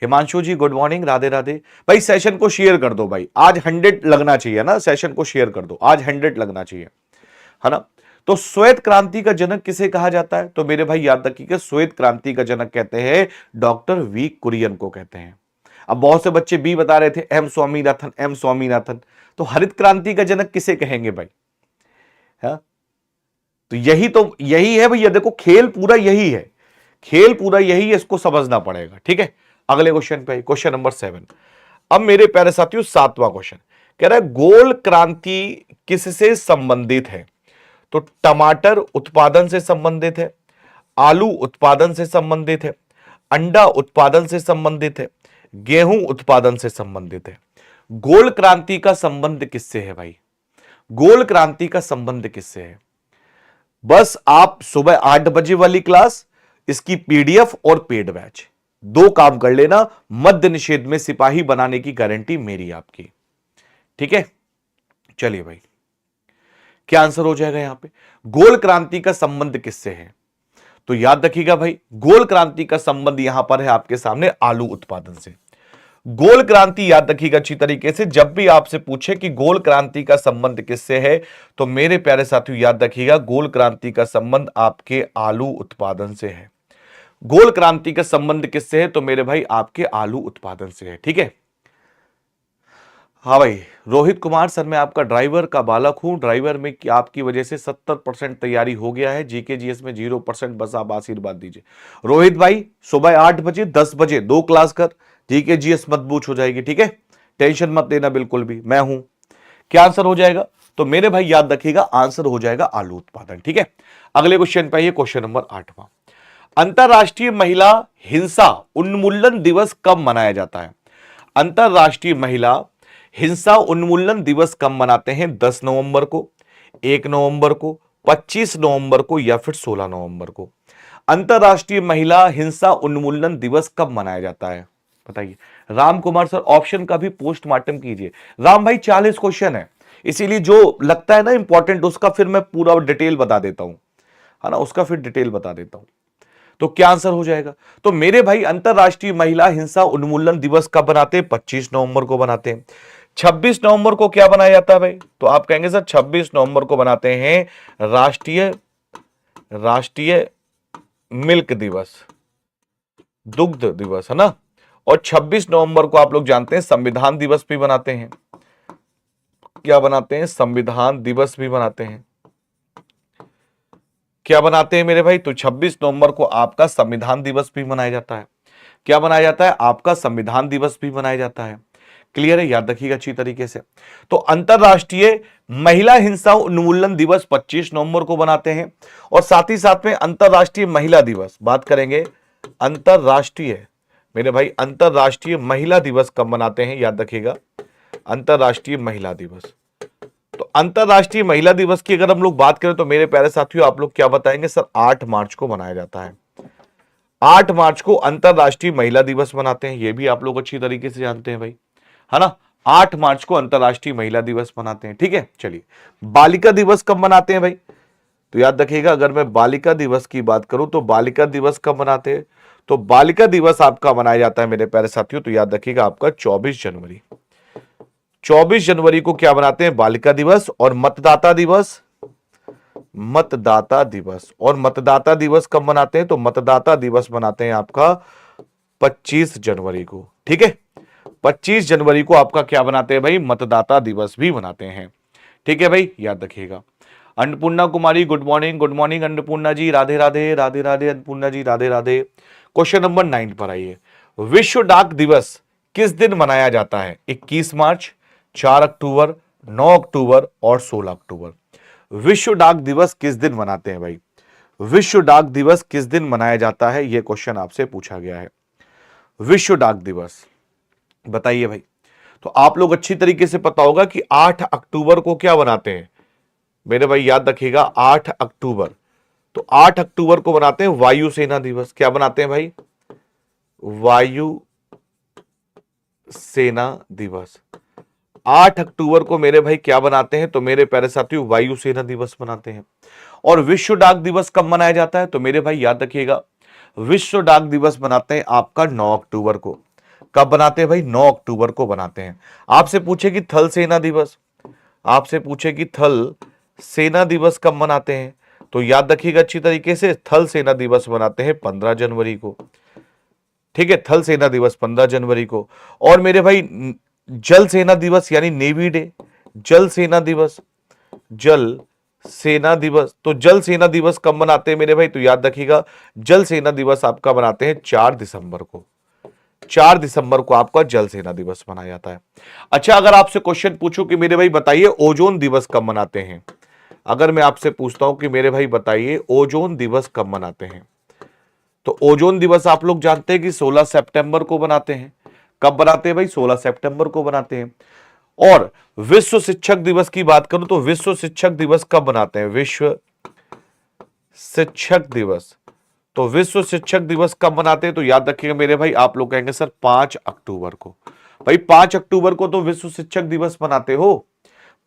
हिमांशु जी गुड मॉर्निंग, राधे राधे। भाई सेशन को शेयर कर दो भाई, आज 100 लगना चाहिए ना, सेशन को शेयर कर दो, आज 100 लगना चाहिए, है ना। तो श्वेत क्रांति का जनक किसे कहा जाता है? तो मेरे भाई याद रखिएगा, श्वेत क्रांति का जनक कहते हैं डॉक्टर वी कुरियन को कहते हैं। अब बहुत से बच्चे बी बता रहे थे, एम स्वामीनाथन, एम स्वामीनाथन। तो हरित क्रांति का जनक किसे कहेंगे भाई? है तो यही है भैया। देखो, खेल पूरा यही है, खेल पूरा यही है, इसको समझना पड़ेगा। ठीक है, अगले क्वेश्चन पे, क्वेश्चन नंबर 7। अब मेरे प्यारे साथियों, 7वां क्वेश्चन कह रहा है गोल क्रांति किससे संबंधित है? तो टमाटर उत्पादन से संबंधित है, आलू उत्पादन से संबंधित है, अंडा उत्पादन से संबंधित है, गेहूं उत्पादन से संबंधित है। गोल क्रांति का संबंध किससे है भाई? गोल क्रांति का संबंध किससे है? बस आप सुबह 8 बजे वाली क्लास, इसकी पीडीएफ और पेड बैच, दो काम कर लेना। मद्य निषेध में सिपाही बनाने की गारंटी मेरी आपकी, ठीक है। चलिए भाई, क्या आंसर हो जाएगा यहां पे? गोल क्रांति का संबंध किससे है? तो याद रखिएगा भाई, गोल क्रांति का संबंध यहां पर है आपके सामने आलू उत्पादन से। गोल क्रांति याद रखिएगा अच्छी तरीके से, जब भी आपसे पूछे कि गोल क्रांति का संबंध किससे है, तो मेरे प्यारे साथियों याद रखिएगा गोल क्रांति का संबंध आपके आलू उत्पादन से है। गोल क्रांति का संबंध किससे है? तो मेरे भाई आपके आलू उत्पादन से है, ठीक है। हाँ भाई, रोहित कुमार सर, मैं आपका ड्राइवर का बालक हूं। ड्राइवर में आपकी वजह से 70% तैयारी हो गया है, जीके जीएस में 0%, बस आप आशीर्वाद दीजिए। रोहित भाई, सुबह 8 बजे 10 बजे 2 क्लास कर, जीके जीएस मत पूछ हो जाएगी, ठीक है। टेंशन मत लेना बिल्कुल भी, मैं हूं। क्या आंसर हो जाएगा? तो मेरे भाई याद रखिएगा आंसर हो जाएगा आलू उत्पादन, ठीक है। अगले क्वेश्चन पे आइए, क्वेश्चन नंबर 8वां। अंतरराष्ट्रीय महिला हिंसा उन्मूलन दिवस कब मनाया जाता है? अंतरराष्ट्रीय महिला हिंसा उन्मूलन दिवस कब मनाते हैं? 10 नवंबर को, 1 नवंबर को, 25 नवंबर को, या फिर 16 नवंबर को? अंतरराष्ट्रीय महिला हिंसा उन्मूलन दिवस कब मनाया जाता है? बताइए। राम कुमार सर, ऑप्शन का भी पोस्टमार्टम कीजिए। राम भाई 40 क्वेश्चन है, इसीलिए जो लगता है ना इंपॉर्टेंट उसका फिर मैं पूरा डिटेल बता देता हूं, है ना, उसका फिर डिटेल बता देता हूं। तो क्या आंसर हो जाएगा? तो मेरे भाई अंतरराष्ट्रीय महिला हिंसा उन्मूलन दिवस कब बनाते हैं? 25 नवंबर को बनाते हैं। 26 नवंबर को क्या बनाया जाता है भाई? तो आप कहेंगे सर 26 नवंबर को बनाते हैं राष्ट्रीय मिल्क दिवस, दुग्ध दिवस, है ना। और 26 नवंबर को आप लोग जानते हैं संविधान दिवस भी बनाते हैं। क्या बनाते हैं? संविधान दिवस भी बनाते हैं। क्या बनाते हैं मेरे भाई? तो 26 नवंबर को आपका संविधान दिवस भी मनाया जाता है। क्या बनाया जाता है? आपका संविधान दिवस भी मनाया जाता है। क्लियर है? याद रखिएगा अच्छी तरीके से। तो अंतरराष्ट्रीय महिला हिंसा उन्मूलन दिवस 25 नवंबर को बनाते हैं, और साथ ही साथ में अंतरराष्ट्रीय महिला दिवस बात करेंगे। अंतरराष्ट्रीय मेरे भाई अंतरराष्ट्रीय महिला दिवस कब मनाते हैं? याद रखिएगा अंतरराष्ट्रीय महिला दिवस। तो अंतरराष्ट्रीय महिला दिवस की अगर हम लोग बात करें तो मेरे प्यारे साथियों आप लोग क्या बताएंगे? सर 8 मार्च को मनाया जाता है। 8 मार्च को अंतरराष्ट्रीय महिला दिवस मनाते हैं, ये भी आप लोग अच्छी तरीके से जानते हैं भाई, है ना। 8 मार्च को अंतरराष्ट्रीय महिला दिवस मनाते हैं, ठीक है। चलिए, बालिका दिवस कब मनाते हैं भाई? तो याद रखिएगा अगर मैं बालिका दिवस की बात करूं तो बालिका दिवस कब मनाते हैं? तो बालिका दिवस आपका मनाया जाता है मेरे प्यारे साथियों, तो याद रखिएगा आपका 24 जनवरी। 24 जनवरी को क्या मनाते हैं? बालिका दिवस। और मतदाता दिवस, मतदाता दिवस, और मतदाता दिवस कब मनाते हैं? तो मतदाता दिवस मनाते हैं आपका 25 जनवरी को, ठीक है। 25 जनवरी को आपका क्या बनाते हैं भाई? मतदाता दिवस भी मनाते हैं, ठीक है भाई, याद रखिएगा। Annapurna Kumari, good morning, good morning Annapurna ji, Radhe Radhe, Radhe Radhe Annapurna ji, Radhe Radhe. Question number 9 पर आइए। विश्व डाक दिवस किस दिन मनाया जाता है? 21 मार्च, 4 अक्टूबर, 9 अक्टूबर और 16 अक्टूबर। विश्व डाक दिवस किस दिन मनाते हैं भाई? विश्व डाक दिवस किस दिन मनाया जाता है? यह क्वेश्चन आपसे पूछा गया है। विश्व डाक दिवस बताइए भाई। तो आप लोग अच्छी तरीके से पता होगा कि 8 अक्टूबर को क्या बनाते हैं मेरे भाई? याद रखिएगा 8 अक्टूबर, तो 8 अक्टूबर को बनाते हैं वायुसेना दिवस। क्या बनाते हैं भाई? वायु सेना दिवस। 8 अक्टूबर को मेरे भाई क्या बनाते हैं? तो मेरे प्यारे साथियों वायुसेना दिवस मनाते हैं। और विश्व डाक दिवस कब मनाया जाता है? तो मेरे भाई याद रखिएगा विश्व डाक दिवस बनाते हैं आपका 9 अक्टूबर को। कब बनाते हैं भाई? 9 अक्टूबर को बनाते हैं। आपसे पूछे कि थल सेना दिवस, आपसे पूछे कि थल सेना दिवस कब मनाते हैं? तो याद रखिएगा अच्छी तरीके से थल सेना दिवस मनाते हैं 15 जनवरी को, ठीक है। थल सेना दिवस 15 जनवरी को। और मेरे भाई जल सेना दिवस यानी नेवी डे, जल सेना दिवस, जल सेना दिवस, तो जल सेना दिवस कब मनाते हैं मेरे भाई? तो याद रखिएगा जल सेना दिवस आपका मनाते हैं 4 दिसंबर को। 4 दिसंबर को आपका जल सेना दिवस मनाया जाता है। अच्छा, अगर आपसे क्वेश्चन पूछूं कि मेरे भाई बताइए ओजोन दिवस कब मनाते हैं? अगर मैं आपसे पूछता हूं कि मेरे भाई बताइए ओजोन दिवस कब मनाते हैं, तो ओजोन दिवस आप लोग जानते हैं कि 16 सितंबर को बनाते हैं। कब बनाते हैं भाई? 16 सितंबर को बनाते हैं। और विश्व शिक्षक दिवस की बात करूं तो विश्व शिक्षक दिवस कब मनाते हैं? विश्व शिक्षक दिवस, तो विश्व शिक्षक दिवस कब मनाते हैं? तो याद रखिएगा मेरे भाई, आप लोग कहेंगे सर 5 अक्टूबर को। भाई 5 अक्टूबर को तो विश्व शिक्षक दिवस मनाते हो,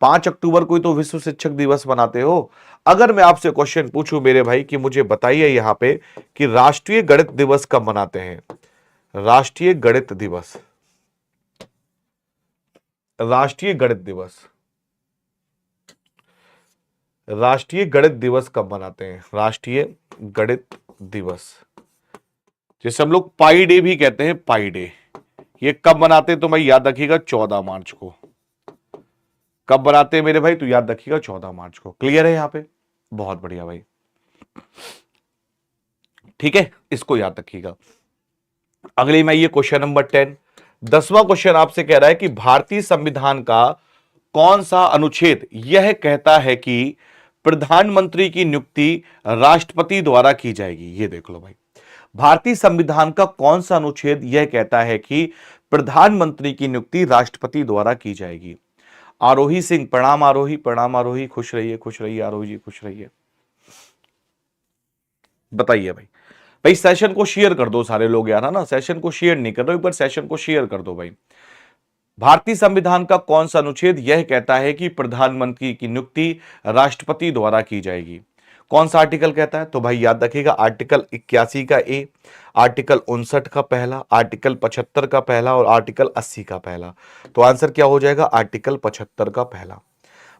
5 अक्टूबर को ही तो विश्व शिक्षक दिवस मनाते हो। अगर मैं आपसे क्वेश्चन पूछूं मेरे भाई कि मुझे बताइए यहां पे कि राष्ट्रीय गणित दिवस कब मनाते हैं? राष्ट्रीय गणित दिवस, राष्ट्रीय गणित दिवस, राष्ट्रीय गणित दिवस कब मनाते हैं? राष्ट्रीय गणित दिवस, जिसे हम लोग पाई डे भी कहते हैं, पाई डे, ये कब मनाते हैं? तो मैं याद रखिएगा 14 मार्च को। कब बनाते हैं मेरे भाई? तो याद रखिएगा 14 मार्च को। क्लियर है यहां पे? बहुत बढ़िया भाई, ठीक है, इसको याद रखिएगा। अगले में ये क्वेश्चन नंबर 10, 10वां क्वेश्चन आपसे कह रहा है कि भारतीय संविधान का कौन सा अनुच्छेद यह कहता है कि प्रधानमंत्री की नियुक्ति राष्ट्रपति द्वारा की जाएगी? ये देख लो भाई, भारतीय संविधान का कौन सा अनुच्छेद यह कहता है कि प्रधानमंत्री की नियुक्ति राष्ट्रपति द्वारा की जाएगी? आरोही सिंह, प्रणाम आरोही, प्रणाम आरोही, खुश रहिए आरोही जी, खुश रहिए। बताइए भाई, भाई सेशन को शेयर कर दो सारे लोग यार, है ना, सेशन को शेयर नहीं कर रहे, एक बार सेशन को शेयर कर दो भाई। भारतीय संविधान का कौन सा अनुच्छेद यह कहता है कि प्रधानमंत्री की नियुक्ति राष्ट्रपति द्वारा की जाएगी? कौन सा आर्टिकल कहता है? तो भाई याद रखिएगा, आर्टिकल 81 का ए, आर्टिकल 59 का पहला, आर्टिकल 75 का पहला और आर्टिकल 80 का पहला। तो आंसर क्या हो जाएगा? आर्टिकल 75 का पहला।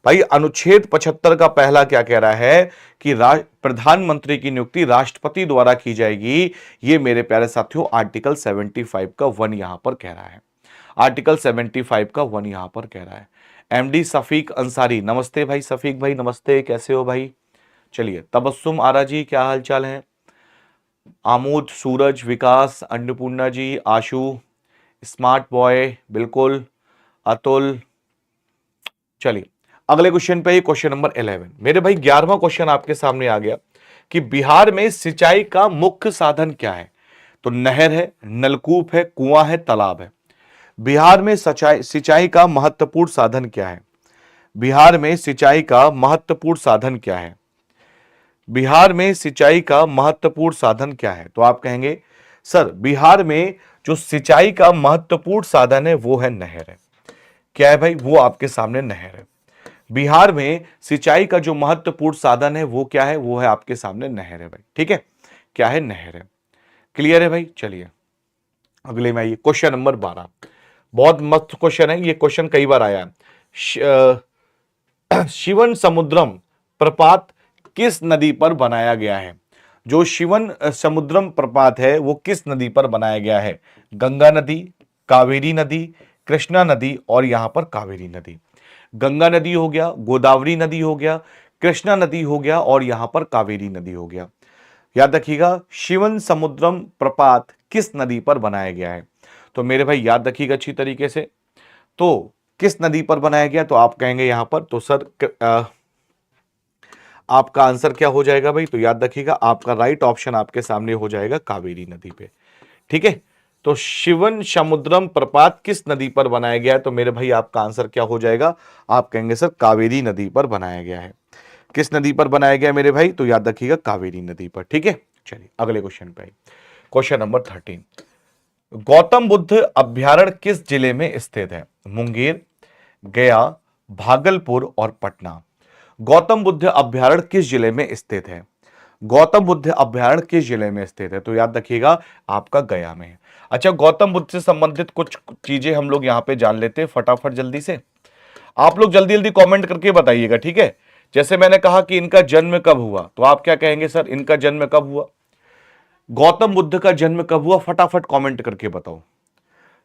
भाई अनुच्छेद 75 का पहला क्या कह रहा है कि प्रधानमंत्री की नियुक्ति राष्ट्रपति द्वारा की जाएगी। ये मेरे प्यारे साथियों आर्टिकल 75 का 1 यहां पर कह रहा है, आर्टिकल 75 का 1 यहां पर कह रहा है। एमडी सफीक अंसारी, नमस्ते भाई सफीक भाई, नमस्ते, कैसे हो भाई? चलिए, तबस्सुम आरा जी, क्या हाल चाल है? आमोद, सूरज, विकास, अन्नपूर्णा जी, आशु, स्मार्ट बॉय, बिल्कुल, अतुल। चलिए अगले क्वेश्चन पे, क्वेश्चन नंबर 11 मेरे भाई, 11वां क्वेश्चन आपके सामने आ गया कि बिहार में सिंचाई का मुख्य साधन क्या है? तो नहर है, नलकूप है, कुआं है, तालाब है। बिहार में सिंचाई का महत्वपूर्ण साधन क्या है? बिहार में सिंचाई का महत्वपूर्ण साधन क्या है? बिहार में सिंचाई का महत्वपूर्ण साधन क्या है? तो आप कहेंगे सर बिहार में जो सिंचाई का महत्वपूर्ण साधन है वो है नहर है। क्या है भाई? वो आपके सामने नहर है। बिहार में सिंचाई का जो महत्वपूर्ण साधन है वो क्या है? वो है आपके सामने नहर है भाई, ठीक है, क्या है? नहर है। क्लियर है भाई? चलिए अगले में आइए, क्वेश्चन नंबर 12, बहुत मस्त क्वेश्चन है, ये क्वेश्चन कई बार आया है। शिवन समुद्रम प्रपात किस नदी पर बनाया गया है? जो शिवन समुद्रम प्रपात है वो किस नदी पर बनाया गया है? गंगा नदी, कावेरी नदी, कृष्णा नदी और यहां पर कावेरी नदी। गंगा नदी हो गया, गोदावरी नदी हो गया, कृष्णा नदी हो गया और यहां पर कावेरी नदी हो गया। याद रखिएगा, शिवन समुद्रम प्रपात किस नदी पर बनाया गया है? तो मेरे भाई याद रखिएगा अच्छी तरीके से, तो किस नदी पर बनाया गया? तो आप कहेंगे यहां पर, तो सर आपका आंसर क्या हो जाएगा भाई? तो याद रखिएगा आपका राइट ऑप्शन आपके सामने हो जाएगा कावेरी नदी पे, ठीक है। तो शिवन समुद्रम प्रपात किस नदी पर बनाया गया है? तो मेरे भाई आपका आंसर क्या हो जाएगा? आप कहेंगे सर कावेरी नदी पर बनाया गया है। किस नदी पर बनाया गया मेरे भाई? तो याद रखिएगा कावेरी नदी पर, ठीक है। चलिए अगले क्वेश्चन पे, क्वेश्चन नंबर 13, गौतम बुद्ध अभ्यारण्य किस जिले में स्थित है? मुंगेर, गया, भागलपुर और पटना। गौतम बुद्ध अभ्यारण्य किस जिले में स्थित है? गौतम बुद्ध अभ्यारण्य किस जिले में स्थित है? तो याद रखिएगा आपका गया में है। अच्छा, गौतम बुद्ध से संबंधित कुछ चीजें हम लोग यहां पे जान लेते हैं फटाफट जल्दी से। आप लोग जल्दी जल्दी कमेंट करके बताइएगा, ठीक है। जैसे मैंने कहा कि इनका जन्म कब हुआ, तो आप क्या कहेंगे सर इनका जन्म कब हुआ? गौतम बुद्ध का जन्म कब हुआ? फटाफट कमेंट करके बताओ,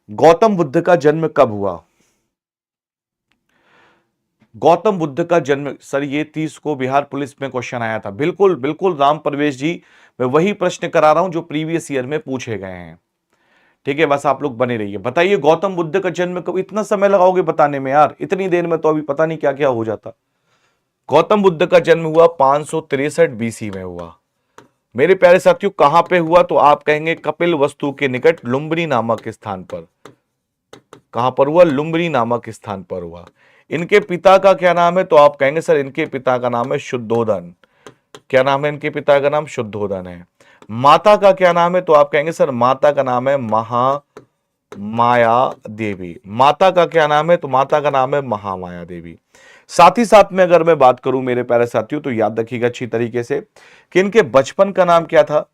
गौतम बुद्ध का जन्म कब हुआ? गौतम बुद्ध का जन्म, सर ये 30 को बिहार पुलिस में क्वेश्चन आया था। बिल्कुल बिल्कुल राम प्रवेश जी, मैं वही प्रश्न करा रहा हूं जो प्रीवियस ईयर में पूछे गए हैं, ठीक है। बस आप लोग बने रहिए। बताइए गौतम बुद्ध का जन्म कब? इतना समय लगाओगे बताने में यार, इतनी देर में तो अभी पता नहीं क्या क्या हो जाता। गौतम बुद्ध का जन्म हुआ 563 बीसी में हुआ। मेरे प्यारे साथियों कहां पे हुआ, तो आप कहेंगे कपिल वस्तु के निकट लुम्बिनी नामक स्थान पर। कहां पर हुआ? लुम्बिनी नामक स्थान पर हुआ। इनके पिता का क्या नाम है, तो आप कहेंगे सर इनके पिता का नाम है शुद्धोधन। क्या नाम है इनके पिता का? नाम शुद्धोधन है। माता का क्या नाम है, तो आप कहेंगे सर माता का नाम है महामाया देवी। माता का क्या नाम है, तो माता का नाम है महामाया देवी। साथ ही साथ में अगर मैं बात करूं मेरे प्यारे साथियों, तो याद रखिएगा अच्छी तरीके से कि इनके बचपन का नाम क्या था।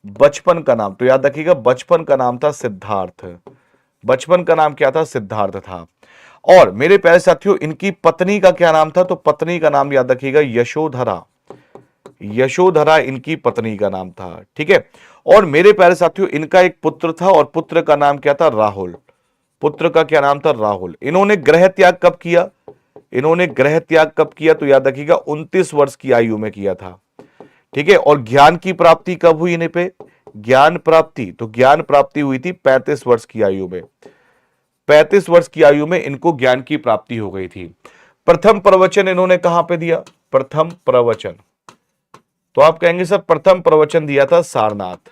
बचपन का नाम, तो याद रखिएगा बचपन का नाम था सिद्धार्थ। बचपन का नाम क्या था? सिद्धार्थ था। और मेरे प्यारे साथियों इनकी पत्नी का क्या नाम था, तो पत्नी का नाम याद रखिएगा यशोधरा। यशोधरा इनकी पत्नी का नाम था। ठीक है। और मेरे प्यारे साथियों इनका एक पुत्र था और पुत्र का नाम क्या था? राहुल। पुत्र का क्या नाम था? राहुल। इन्होंने ग्रह त्याग कब किया? इन्होंने ग्रह त्याग कब किया, तो याद रखिएगा 29 वर्ष की आयु में किया था। ठीक है। और ज्ञान की प्राप्ति कब हुई इन्हें पे? ज्ञान प्राप्ति, तो ज्ञान प्राप्ति हुई थी 35 वर्ष की आयु में। 35 वर्ष की आयु में इनको ज्ञान की प्राप्ति हो गई थी। प्रथम प्रवचन इन्होंने कहां पे दिया? प्रथम प्रवचन, तो आप कहेंगे सर प्रथम प्रवचन दिया था सारनाथ।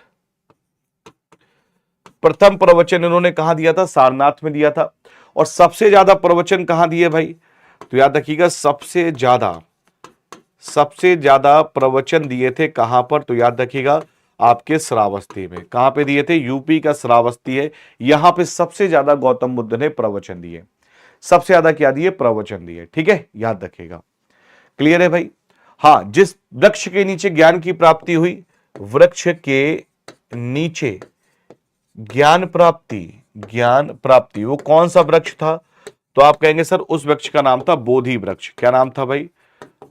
प्रथम प्रवचन इन्होंने कहां दिया था? सारनाथ में दिया था। और सबसे ज्यादा प्रवचन कहां दिए भाई, तो याद रखिएगा सबसे ज्यादा प्रवचन दिए थे कहां पर, तो याद रखिएगा आपके श्रावस्ती में। कहां पे दिए थे? यूपी का श्रावस्ती है, यहां पे सबसे ज्यादा गौतम बुद्ध ने प्रवचन दिए। सबसे ज्यादा क्या दिए? प्रवचन दिए। ठीक है, याद रखिएगा। क्लियर है भाई? हाँ, जिस वृक्ष के नीचे ज्ञान की प्राप्ति हुई, वृक्ष के नीचे ज्ञान प्राप्ति वो कौन सा वृक्ष था, तो आप कहेंगे सर उस वृक्ष का नाम था बोधि वृक्ष। क्या नाम था भाई?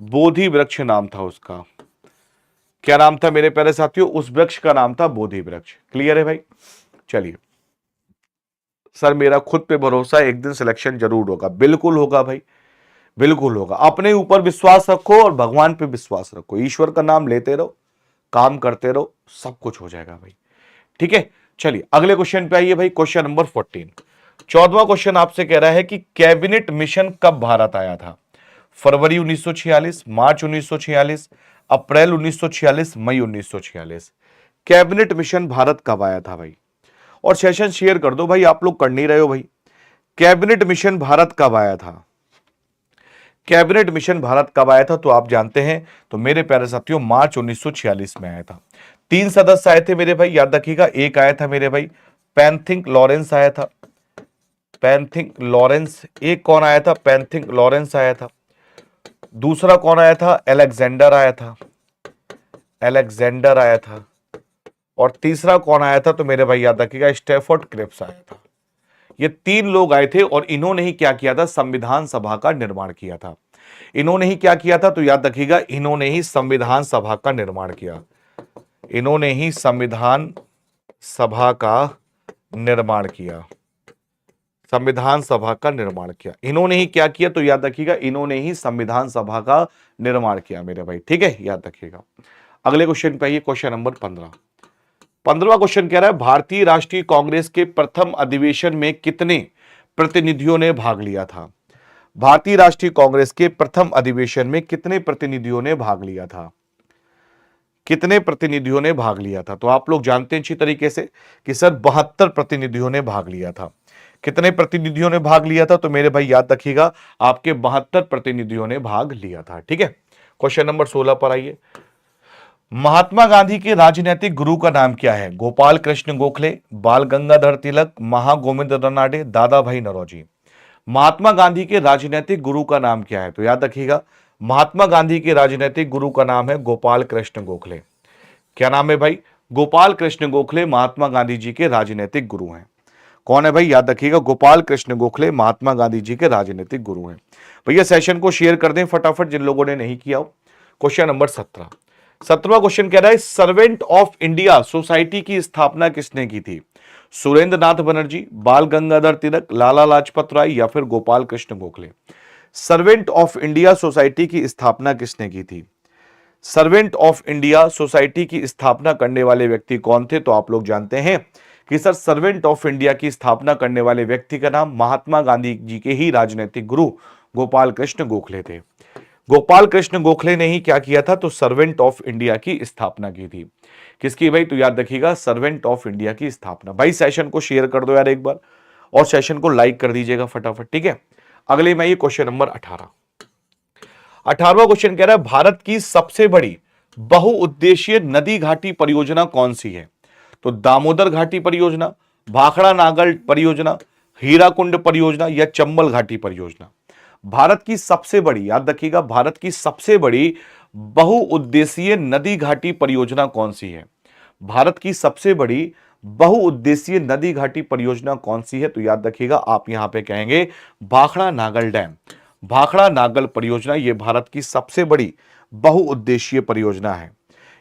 बोधि वृक्ष नाम था उसका। क्या नाम था मेरे प्यारे साथियों? उस वृक्ष का नाम था बोधि वृक्ष। क्लियर है भाई? चलिए सर मेरा खुद पे भरोसा है, एक दिन सिलेक्शन जरूर होगा। बिल्कुल होगा भाई, बिल्कुल होगा। अपने ऊपर विश्वास रखो और भगवान पे विश्वास रखो, ईश्वर का नाम लेते रहो, काम करते रहो, सब कुछ हो जाएगा भाई। ठीक है, चलिए अगले क्वेश्चन पे आइए भाई। क्वेश्चन नंबर 14, 14वां क्वेश्चन आपसे कह रहा है कि कैबिनेट मिशन कब भारत आया था? फरवरी 1946, मार्च 1946, अप्रैल 1946, मई 1946। कैबिनेट मिशन भारत कब आया था भाई? और सेशन शेयर कर दो भाई, आप लोग कर नहीं रहे हो भाई। कैबिनेट मिशन भारत कब आया था? कैबिनेट मिशन भारत कब आया था, तो आप जानते हैं, तो मेरे प्यारे साथियों मार्च 1946 में आया था। 3 सदस्य आए थे मेरे भाई, याद रखिएगा। एक आया था मेरे भाई पैंथिक लॉरेंस आया था, पैंथिक लॉरेंस। एक कौन आया था? पैंथिक लॉरेंस आया था। दूसरा कौन आया था? अलेक्जेंडर आया था, अलेक्जेंडर आया था। और तीसरा कौन आया था, तो मेरे भाई याद रखिएगा स्टैफोर्ड क्रिप्स आया था। ये 3 लोग आए थे और इन्होंने ही क्या किया था? संविधान सभा का निर्माण किया था। इन्होंने ही क्या किया था, तो याद रखिएगा इन्होंने ही संविधान सभा का निर्माण किया। इन्होंने ही संविधान सभा का निर्माण किया, संविधान सभा का निर्माण किया। इन्होंने ही क्या किया, तो याद रखिएगा इन्होंने ही संविधान सभा का निर्माण किया मेरे भाई। ठीक है, याद रखिएगा। अगले क्वेश्चन पे आइए, क्वेश्चन नंबर 15। 15वां क्वेश्चन कह रहा है भारतीय राष्ट्रीय कांग्रेस के प्रथम अधिवेशन में कितने प्रतिनिधियों ने भाग लिया था? भारतीय राष्ट्रीय कांग्रेस के प्रथम अधिवेशन में कितने प्रतिनिधियों ने भाग लिया था? कितने प्रतिनिधियों ने भाग लिया था? तो आप लोग जानते हैं अच्छी तरीके से कि सर 72 प्रतिनिधियों ने भाग लिया था। कितने प्रतिनिधियों ने भाग लिया था, तो मेरे भाई याद रखिएगा आपके 72 प्रतिनिधियों ने भाग लिया था। ठीक है, क्वेश्चन नंबर 16 पर आइए। महात्मा गांधी के राजनीतिक गुरु का नाम क्या है? गोपाल कृष्ण गोखले, बाल गंगाधर तिलक, महागोविंद रनाडे, दादा भाई नौरोजी। महात्मा गांधी के राजनीतिक गुरु का नाम क्या है? तो याद रखिएगा महात्मा गांधी के राजनीतिक गुरु का नाम है गोपाल कृष्ण गोखले। क्या नाम है भाई? गोपाल कृष्ण गोखले महात्मा गांधी जी के राजनीतिक गुरु हैं। कौन है भाई? याद रखिएगा गोपाल कृष्ण गोखले महात्मा गांधी जी के राजनीतिक गुरु हैं। भैया सेशन को शेयर कर दें फटाफट जिन लोगों ने नहीं किया हो। क्वेश्चन नंबर 17, 17वां क्वेश्चन कह रहा है सर्वेंट ऑफ इंडिया सोसाइटी की स्थापना किसने की थी? सुरेंद्र नाथ बनर्जी, बाल गंगाधर तिलक, लाला लाजपत राय या फिर Gopal Krishna Gokhale. Servant of India society की स्थापना किसने की थी? सर्वेंट ऑफ इंडिया सोसाइटी की स्थापना करने वाले व्यक्ति कौन थे? तो आप लोग जानते हैं कि सर सर्वेंट ऑफ इंडिया की स्थापना करने वाले व्यक्ति का नाम महात्मा गांधी जी के ही राजनीतिक गुरु गोपाल कृष्ण गोखले थे। गोपाल कृष्ण गोखले ने ही क्या किया था, तो सर्वेंट ऑफ इंडिया की स्थापना की थी। किसकी भाई, तो याद रखिएगा सर्वेंट ऑफ इंडिया की स्थापना। भाई सेशन को शेयर कर दो यार एक बार, और सेशन को लाइक कर दीजिएगा फटाफट, ठीक है। अगले में ये क्वेश्चन नंबर 18वां क्वेश्चन कह रहा है भारत की सबसे बड़ी बहुउद्देशीय नदी घाटी परियोजना कौन सी है। तो दामोदर घाटी परियोजना, भाखड़ा नागल परियोजना, हीराकुंड परियोजना या चंबल घाटी परियोजना। भारत की सबसे बड़ी, याद रखिएगा, भारत की सबसे बड़ी बहुउद्देशीय नदी घाटी परियोजना कौन सी है। भारत की सबसे बड़ी बहुउद्देशीय नदी घाटी परियोजना कौन सी है, तो याद रखिएगा आप यहां पे कहेंगे भाखड़ा नागल डैम। भाखड़ा नागल परियोजना ये भारत की सबसे बड़ी बहुउद्देशीय परियोजना है।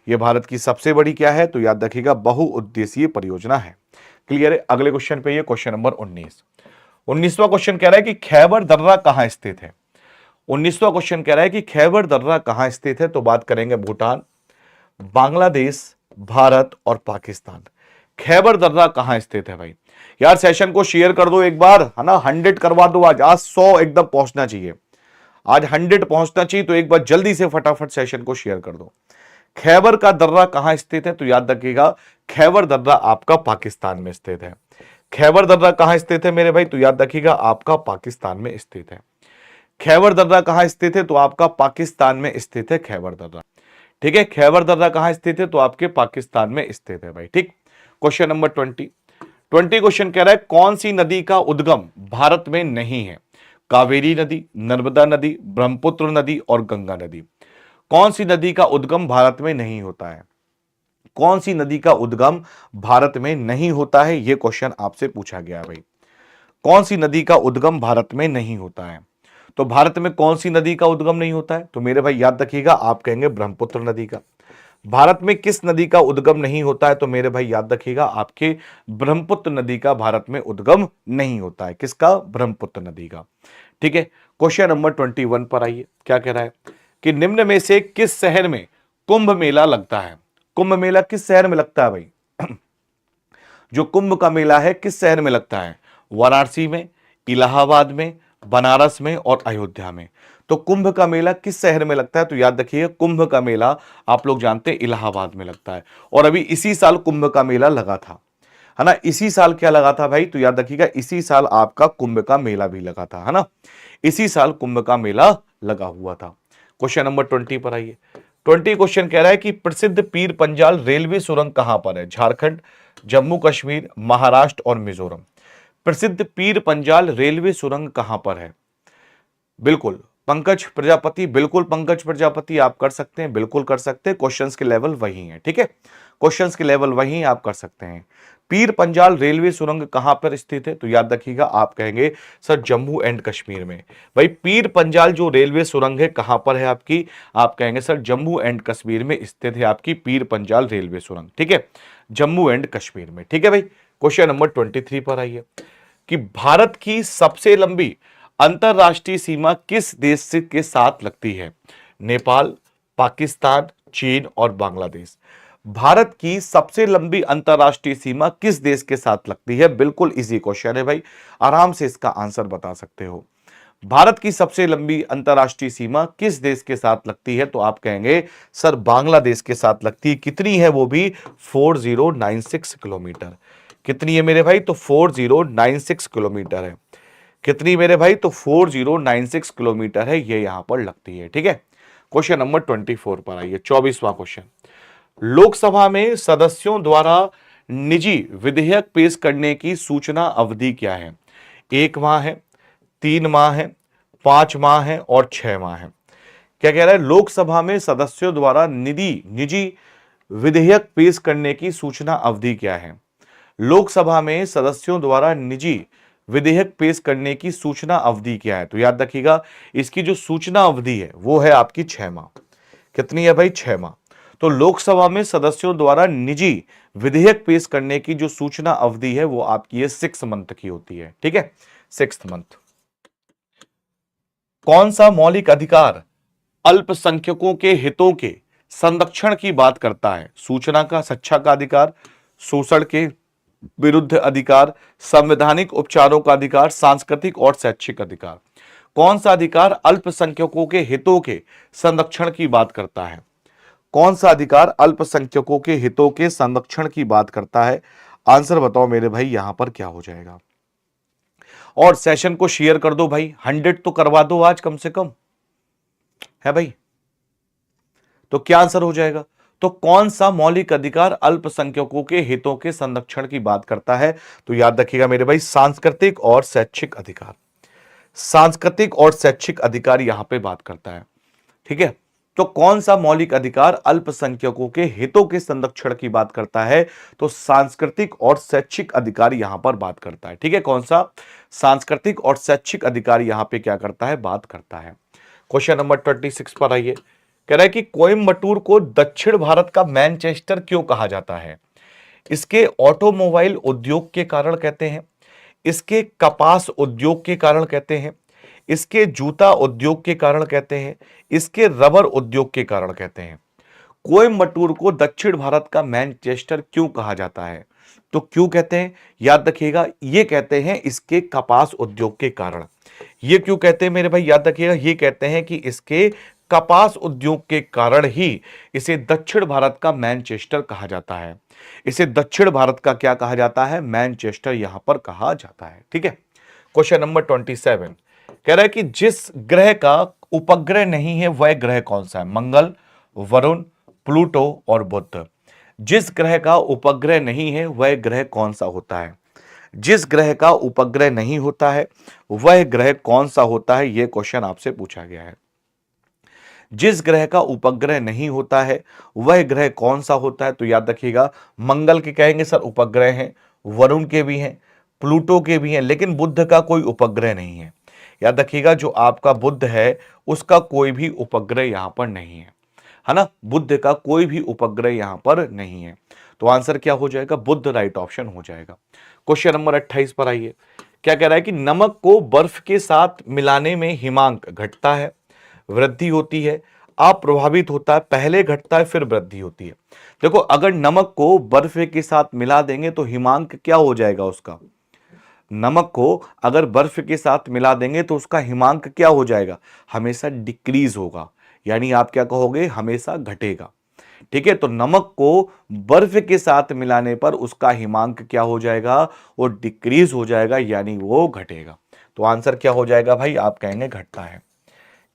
ये भारत की सबसे बड़ी क्या है, तो याद रखिएगा बहुउद्देशीय परियोजना है। क्लियर है। अगले क्वेश्चन पे ये क्वेश्चन नंबर 19वां क्वेश्चन कह रहा है कि खैबर दर्रा कहां स्थित है। 19वां क्वेश्चन कह रहा है कि खैबर दर्रा कहां स्थित है, तो बात करेंगे भूटान, बांग्लादेश, भारत और पाकिस्तान। खैबर दर्रा कहां स्थित है भाई। यार सेशन को शेयर कर दो एक बार, है ना, 100 करवा दो आज 100 एकदम पहुंचना चाहिए, आज 100 पहुंचना चाहिए, तो एक बार जल्दी से फटाफट सेशन को शेयर कर दो। खैबर का दर्रा कहां स्थित है, तो याद रखिएगा खैबर दर्रा आपका पाकिस्तान में स्थित है। खैबर दर्रा कहां स्थित है मेरे भाई, तो याद रखिएगा आपका पाकिस्तान में स्थित है। खैबर दर्रा कहां स्थित है, तो आपका पाकिस्तान में स्थित है खैबर दर्रा, ठीक है। खैबर दर्रा कहां स्थित है, तो आपके पाकिस्तान में स्थित है भाई, ठीक। क्वेश्चन नंबर 20 क्वेश्चन कह रहा है कौन सी नदी का उद्गम भारत में नहीं है। कावेरी नदी, नर्मदा नदी, ब्रह्मपुत्र नदी और गंगा नदी। कौन सी नदी का उद्गम भारत में नहीं होता है। कौन सी नदी का उद्गम भारत में नहीं होता है, यह क्वेश्चन आपसे पूछा गया भाई। कौन सी नदी का उद्गम भारत में नहीं होता है, तो भारत में कौन सी नदी का उद्गम नहीं होता है, तो मेरे भाई याद रखिएगा आप कहेंगे ब्रह्मपुत्र नदी का। भारत में किस नदी का उद्गम नहीं होता है, तो मेरे भाई याद रखिएगा आपके ब्रह्मपुत्र नदी का भारत में उद्गम नहीं होता है। किसका, ब्रह्मपुत्र नदी का, ठीक है। क्वेश्चन नंबर 21 पर आइए, क्या कह रहा है कि निम्न में से किस शहर में कुंभ मेला लगता है। कुंभ मेला किस शहर में लगता है भाई जो कुंभ का मेला है किस शहर में लगता है, वाराणसी में, इलाहाबाद में, बनारस में और अयोध्या में। तो कुंभ का मेला किस शहर में लगता है, तो याद रखिए कुंभ का मेला आप लोग जानते हैं इलाहाबाद में लगता है। और अभी इसी साल कुंभ का मेला लगा था, है ना। इसी साल क्या लगा था भाई, तो याद रखिएगा इसी साल आपका कुंभ का मेला भी लगा था, है ना। इसी साल कुंभ का मेला लगा हुआ था। क्वेश्चन नंबर 20 पर आइए। 20 क्वेश्चन कह रहा है कि प्रसिद्ध पीर पंजाल रेलवे सुरंग कहां पर है। झारखंड, जम्मू कश्मीर, महाराष्ट्र और मिजोरम। प्रसिद्ध पीर पंजाल रेलवे सुरंग कहां पर है। बिल्कुल पंकज प्रजापति, बिल्कुल पंकज प्रजापति आप कर सकते हैं, बिल्कुल कर सकते हैं। क्वेश्चंस के लेवल वही हैं, ठीक है, क्वेश्चंस के लेवल वही आप कर सकते हैं। पीर पंजाल रेलवे सुरंग कहां पर स्थित है, तो याद रखिएगा आप कहेंगे सर जम्मू एंड कश्मीर में। भाई पीर पंजाल जो रेलवे सुरंग है कहां पर है आपकी, आप कहेंगे सर जम्मू एंड कश्मीर में स्थित है आपकी पीर पंजाल रेलवे सुरंग, ठीक है, जम्मू एंड कश्मीर में, ठीक है भाई। क्वेश्चन नंबर 23 पर आइए कि भारत की सबसे लंबी अंतरराष्ट्रीय सीमा किस देश से के साथ लगती है। नेपाल, पाकिस्तान, चीन और बांग्लादेश। भारत की सबसे लंबी अंतरराष्ट्रीय सीमा किस देश के साथ लगती है। बिल्कुल इजी क्वेश्चन है भाई, आराम से इसका आंसर बता सकते हो। भारत की सबसे लंबी अंतरराष्ट्रीय सीमा किस देश के साथ लगती है, तो आप कहेंगे सर बांग्लादेश के साथ लगती है। कितनी है वो भी, 4096 किलोमीटर। कितनी है मेरे भाई, तो 4096 किलोमीटर है। कितनी मेरे भाई, तो 4096 किलोमीटर है, ये यहां पर लगती है, ठीक है। क्वेश्चन नंबर 24 पर आइए, 24वां क्वेश्चन। लोकसभा में सदस्यों द्वारा निजी विधेयक पेश करने की सूचना अवधि क्या है। 1 माह है, 3 माह है, 5 माह है और 6 माह है। क्या कह रहा है, लोकसभा में सदस्यों द्वारा निजी विधेयक पेश करने की सूचना अवधि क्या है। लोकसभा में सदस्यों द्वारा निजी विधेयक पेश करने की सूचना अवधि क्या है, तो याद रखिएगा इसकी जो सूचना अवधि है वो है आपकी 6 माह। कितनी है भाई, 6 माह। तो लोकसभा में सदस्यों द्वारा निजी विधेयक पेश करने की जो सूचना अवधि है वो आपकी 6 मंथ की होती है, ठीक है, 6 मंथ। कौन सा मौलिक अधिकार अल्पसंख्यकों के हितों के संरक्षण की बात करता है। सूचना का, शिक्षा का अधिकार, शोषण के विरुद्ध अधिकार, संवैधानिक उपचारों का अधिकार, सांस्कृतिक और शैक्षिक अधिकार। कौन सा अधिकार अल्पसंख्यकों के हितों के संरक्षण की बात करता है? कौन सा अधिकार अल्पसंख्यकों के हितों के संरक्षण की बात करता है? आंसर बताओ मेरे भाई, यहां पर क्या हो जाएगा? और सेशन को शेयर कर दो भाई, 100 तो करवा दो आज कम से कम, है भाई। तो क्या आंसर हो जाएगा? तो कौन सा मौलिक अधिकार अल्पसंख्यकों के हितों के संरक्षण की बात करता है? तो याद रखिएगा मेरे भाई, सांस्कृतिक और शैक्षिक अधिकार। सांस्कृतिक और शैक्षिक अधिकार यहां पे बात करता है, ठीक है। तो कौन सा मौलिक अधिकार अल्पसंख्यकों के हितों के संरक्षण की बात करता है? तो सांस्कृतिक और शैक्षिक अधिकार यहां पर बात करता है, ठीक है। कौन सा? सांस्कृतिक और शैक्षिक अधिकार यहां पे क्या करता है? बात करता है। क्वेश्चन नंबर 26 पर आइए। कह रहा है कि कोयम्बटूर को दक्षिण भारत का मैनचेस्टर क्यों कहा जाता है? इसके ऑटोमोबाइल उद्योग के कारण कहते हैं, इसके कपास उद्योग के कारण कहते हैं, इसके जूता उद्योग के कारण कहते हैं, इसके रबर उद्योग के कारण कहते हैं। कोयम्बटूर को दक्षिण भारत का मैनचेस्टर क्यों कहा जाता है? तो क्यों कहते हैं? याद रखिएगा, ये कहते हैं इसके कपास उद्योग के कारण। ये क्यों कहते हैं मेरे भाई? याद रखिएगा, ये कहते हैं कि इसके कपास उद्योग के कारण ही इसे दक्षिण भारत का मैनचेस्टर कहा जाता है। इसे दक्षिण भारत का क्या कहा जाता है? मैनचेस्टर यहां पर कहा जाता है, ठीक है। क्वेश्चन नंबर 27 कह रहा है कि जिस ग्रह का उपग्रह नहीं है वह ग्रह कौन सा है? मंगल, वरुण, प्लूटो और बुध। जिस ग्रह का उपग्रह नहीं है वह ग्रह कौन सा होता है? जिस ग्रह का उपग्रह नहीं होता है वह ग्रह कौन सा होता है? यह क्वेश्चन आपसे पूछा गया है। जिस ग्रह का उपग्रह नहीं होता है वह ग्रह कौन सा होता है? तो याद रखिएगा, मंगल के कहेंगे सर उपग्रह हैं, वरुण के भी हैं, प्लूटो के भी हैं, लेकिन बुध का कोई उपग्रह नहीं है। याद रखिएगा, जो आपका बुध है उसका कोई भी उपग्रह यहां पर नहीं है ना। बुध का कोई भी उपग्रह यहां पर नहीं है। तो आंसर क्या हो जाएगा? बुध राइट ऑप्शन हो जाएगा। क्वेश्चन नंबर 28 पर आइए। क्या कह रहा है कि नमक को बर्फ के साथ मिलाने में हिमांक घटता है, वृद्धि होती है, अप्रभावित होता है, पहले घटता है फिर वृद्धि होती है। देखो, अगर नमक को बर्फ के साथ मिला देंगे तो हिमांक क्या हो जाएगा उसका? नमक को अगर बर्फ के साथ मिला देंगे तो उसका हिमांक क्या हो जाएगा? हमेशा डिक्रीज होगा, यानी आप क्या कहोगे? हमेशा घटेगा, ठीक है। तो नमक को बर्फ के साथ मिलाने पर उसका हिमांक क्या हो जाएगा? वो डिक्रीज हो जाएगा, यानी वो घटेगा। तो आंसर क्या हो जाएगा भाई? आप कहेंगे घटता है।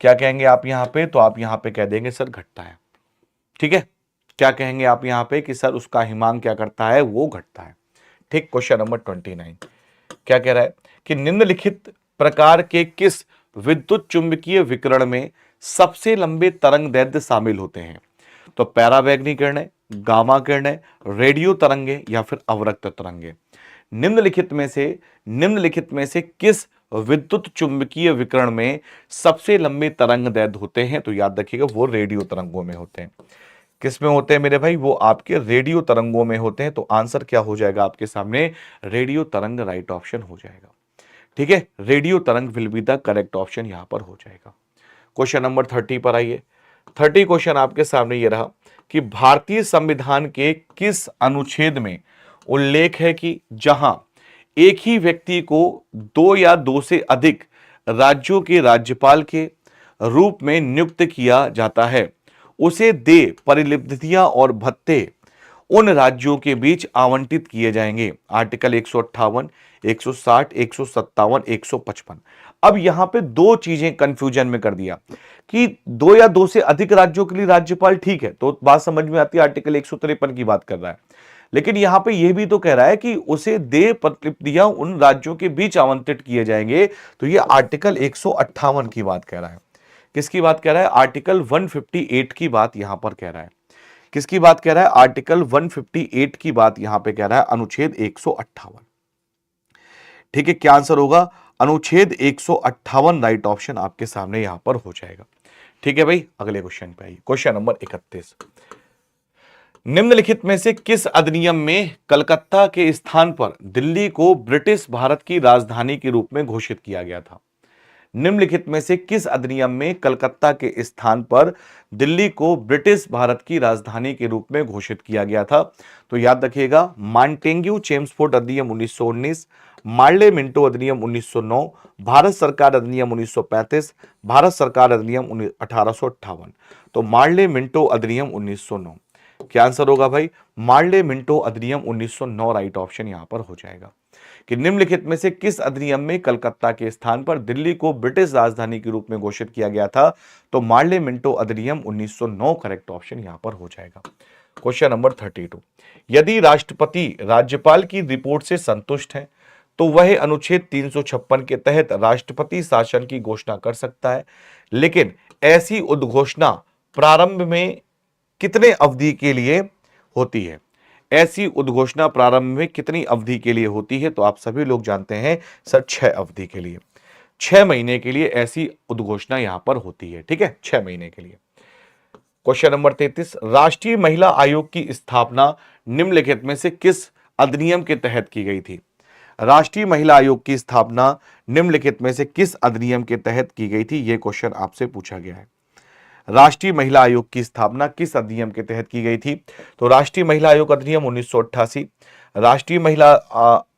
क्या कहेंगे आप यहां पे? तो आप यहां पे कह देंगे सर घटता है, ठीक है। क्या कहेंगे आप यहां पे? कि सर उसका हिमांक क्या करता है? वो घटता है, ठीक। क्वेश्चन नंबर 29 क्या कह रहा है कि निम्नलिखित प्रकार के किस विद्युत चुंबकीय विकिरण में सबसे लंबे तरंग दैर्ध्य शामिल होते हैं? तो पैरावैगनी किरणें, गामा किरणें, रेडियो तरंगे या फिर अवरक्त तरंगे। निम्नलिखित में से किस विद्युत चुंबकीय विकिरण में सबसे लंबे तरंग दैर्ध्य होते हैं? तो याद रखिएगा, वो रेडियो तरंगों में होते हैं। किस में होते हैं मेरे भाई? वो आपके रेडियो तरंगों में होते हैं। तो आंसर क्या हो जाएगा आपके सामने? रेडियो तरंग राइट ऑप्शन हो जाएगा, ठीक है। रेडियो तरंग will be the correct option यहां पर हो जाएगा। क्वेश्चन नंबर 30 पर आइए। 30 क्वेश्चन आपके सामने ये रहा कि भारतीय संविधान के किस अनुच्छेद में उल्लेख है कि जहां एक ही व्यक्ति को 2 या 2 से अधिक राज्यों के राज्यपाल के रूप में नियुक्त किया जाता है, उसे दे परिलिप्तियां और भत्ते उन राज्यों के बीच आवंटित किए जाएंगे। आर्टिकल 158, 160, 157, 155। अब यहां पे दो चीजें कंफ्यूजन में कर दिया कि 2 या 2 से अधिक राज्यों के लिए राज्यपाल, ठीक है, तो बात समझ में आती है, आर्टिकल 153 की बात कर रहा है। लेकिन यहां पे यह भी तो कह रहा है कि उसे दे प्रतिनिधियां उन राज्यों के बीच आवंटित किए जाएंगे। तो यह आर्टिकल 158 की बात कह रहा है। किसकी बात कह रहा है? आर्टिकल 158 की बात यहां पर कह रहा है। किसकी बात कह रहा है? आर्टिकल 158 की बात यहां पे कह रहा है, अनुच्छेद 158, ठीक है। क्या आंसर होगा? अनुच्छेद 158 राइट ऑप्शन आपके सामने यहां पर हो जाएगा, ठीक है भाई। अगले क्वेश्चन पे आइए। Question number 31। निम्नलिखित में से किस अधिनियम में कलकत्ता के स्थान पर दिल्ली को ब्रिटिश भारत की राजधानी के रूप में घोषित किया गया था? निम्नलिखित में से किस अधिनियम में कलकत्ता के स्थान पर दिल्ली को ब्रिटिश भारत की राजधानी के रूप में घोषित किया गया था? तो याद रखिएगा, मॉन्टेग्यू चेम्सफोर्ड अधिनियम 1919, मार्ले मिंटो अधिनियम 1909, भारत सरकार अधिनियम 1935, भारत सरकार अधिनियम 1858। तो मार्ले मिंटो अधिनियम 1909 क्या आंसर होगा भाई? मार्ले मिंटो अधिनियम 1909 राइट ऑप्शन यहां पर हो जाएगा। कि निम्नलिखित में से किस अधिनियम में कलकत्ता के स्थान पर दिल्ली को ब्रिटिश राजधानी के रूप में घोषित किया गया था? तो मार्ले मिंटो अधिनियम 1909 करेक्ट ऑप्शन यहां पर हो जाएगा। क्वेश्चन नंबर 32, यदि राष्ट्रपति राज्यपाल की रिपोर्ट से संतुष्ट है तो वह अनुच्छेद 356 के तहत राष्ट्रपति शासन की घोषणा कर सकता है, लेकिन ऐसी उद्घोषणा प्रारंभ में कितने अवधि के लिए होती है? ऐसी उद्घोषणा प्रारंभ में कितनी अवधि के लिए होती है? तो आप सभी लोग जानते हैं सर 6 अवधि के लिए, 6 महीने के लिए ऐसी उद्घोषणा यहां पर होती है। ठीक है, 6 महीने के लिए। क्वेश्चन नंबर 33, राष्ट्रीय महिला आयोग की स्थापना निम्नलिखित में से किस अधिनियम के तहत की गई थी? राष्ट्रीय महिला आयोग की स्थापना निम्नलिखित में से किस अधिनियम के तहत की गई थी? यह क्वेश्चन आपसे पूछा गया है। राष्ट्रीय महिला आयोग की स्थापना किस अधिनियम के तहत की गई थी? तो राष्ट्रीय महिला आयोग अधिनियम 1988, राष्ट्रीय महिला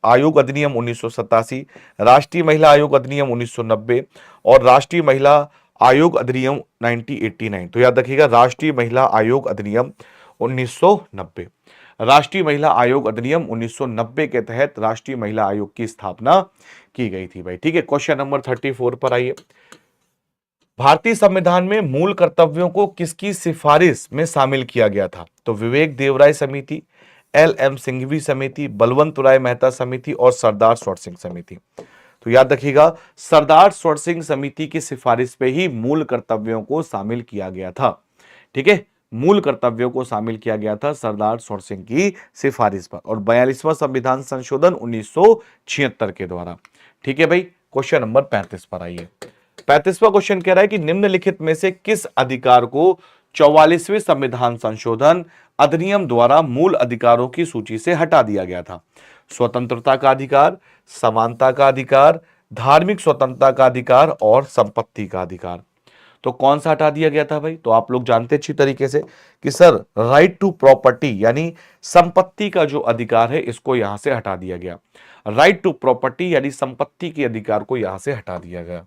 आयोग अधिनियम 1987, राष्ट्रीय महिला आयोग अधिनियम 1990 और राष्ट्रीय महिला आयोग अधिनियम 1989। तो याद रखिएगा, राष्ट्रीय महिला आयोग अधिनियम 1990। राष्ट्रीय महिला आयोग अधिनियम 1990 के तहत राष्ट्रीय महिला आयोग की स्थापना की गई थी भाई। ठीक है, क्वेश्चन नंबर 34 पर आइए। भारतीय संविधान में मूल कर्तव्यों को किसकी सिफारिश में शामिल किया गया था? तो विवेक देवराय समिति, एल.एम. सिंघवी समिति, बलवंत राय मेहता समिति और सरदार स्वर्ण सिंह समिति। तो याद रखिएगा, सरदार स्वर्ण सिंह समिति की सिफारिश पे ही मूल कर्तव्यों को शामिल किया गया था। ठीक है, मूल कर्तव्यों को शामिल किया गया था सरदार स्वर्ण सिंह की सिफारिश पर, और 42वां संविधान संशोधन 1976 के द्वारा। ठीक है भाई, क्वेश्चन नंबर 35 पर आइए। 35वां क्वेश्चन कह रहा है कि निम्नलिखित में से किस अधिकार को 44वें संविधान संशोधन अधिनियम द्वारा मूल अधिकारों की सूची से हटा दिया गया था? स्वतंत्रता का अधिकार, समानता का अधिकार, धार्मिक स्वतंत्रता का अधिकार और संपत्ति का अधिकार। तो कौन सा हटा दिया गया था भाई? तो आप लोग जानते अच्छी तरीके से कि सर राइट टू प्रॉपर्टी यानी संपत्ति का जो अधिकार है इसको यहां से हटा दिया गया। राइट टू प्रॉपर्टी यानी संपत्ति के अधिकार को यहां से हटा दिया गया।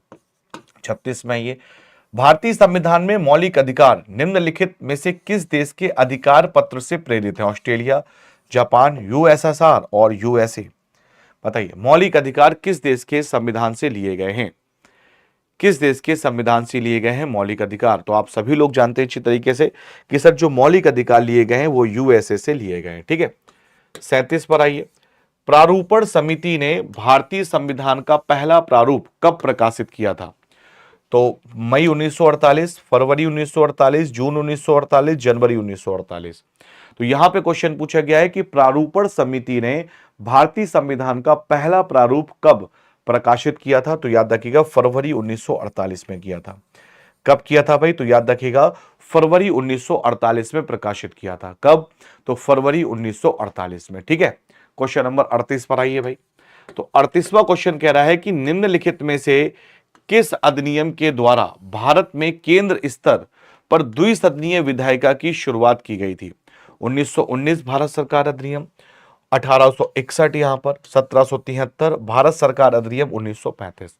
36 में ये, भारतीय संविधान में मौलिक अधिकार निम्नलिखित में से किस देश के अधिकार पत्र से प्रेरित है? ऑस्ट्रेलिया, जापान, यूएसएसआर और यूएसए। बताइए, मौलिक अधिकार किस देश के संविधान से लिए गए हैं? किस देश के संविधान से लिए गए हैं मौलिक अधिकार? तो आप सभी लोग जानते हैं अच्छी तरीके से कि सर जो मौलिक अधिकार लिए गए हैं वो यूएसए से लिए गए हैं। ठीक है, 37 पर आइए। प्रारूपण समिति ने भारतीय संविधान का पहला प्रारूप कब प्रकाशित किया था? तो मई 1948, फरवरी 1948, जून 1948, जनवरी 1948। तो यहां पे क्वेश्चन पूछा गया है कि प्रारूपण समिति ने भारतीय संविधान का पहला प्रारूप कब प्रकाशित किया था? तो याद रखिएगा, फरवरी 1948 में किया था। कब किया था भाई? तो याद रखिएगा, फरवरी 1948 में प्रकाशित किया था। कब? तो फरवरी 1948 में। ठीक है, क्वेश्चन नंबर 38 पर आइए भाई। तो 38वां क्वेश्चन कह रहा है कि निम्नलिखित में से किस अधिनियम के द्वारा भारत में केंद्र स्तर पर द्विसदनीय विधायिका की शुरुआत की गई थी? 1919 भारत सरकार अधिनियम, 1861 यहां पर, 1773 भारत सरकार अधिनियम 1935।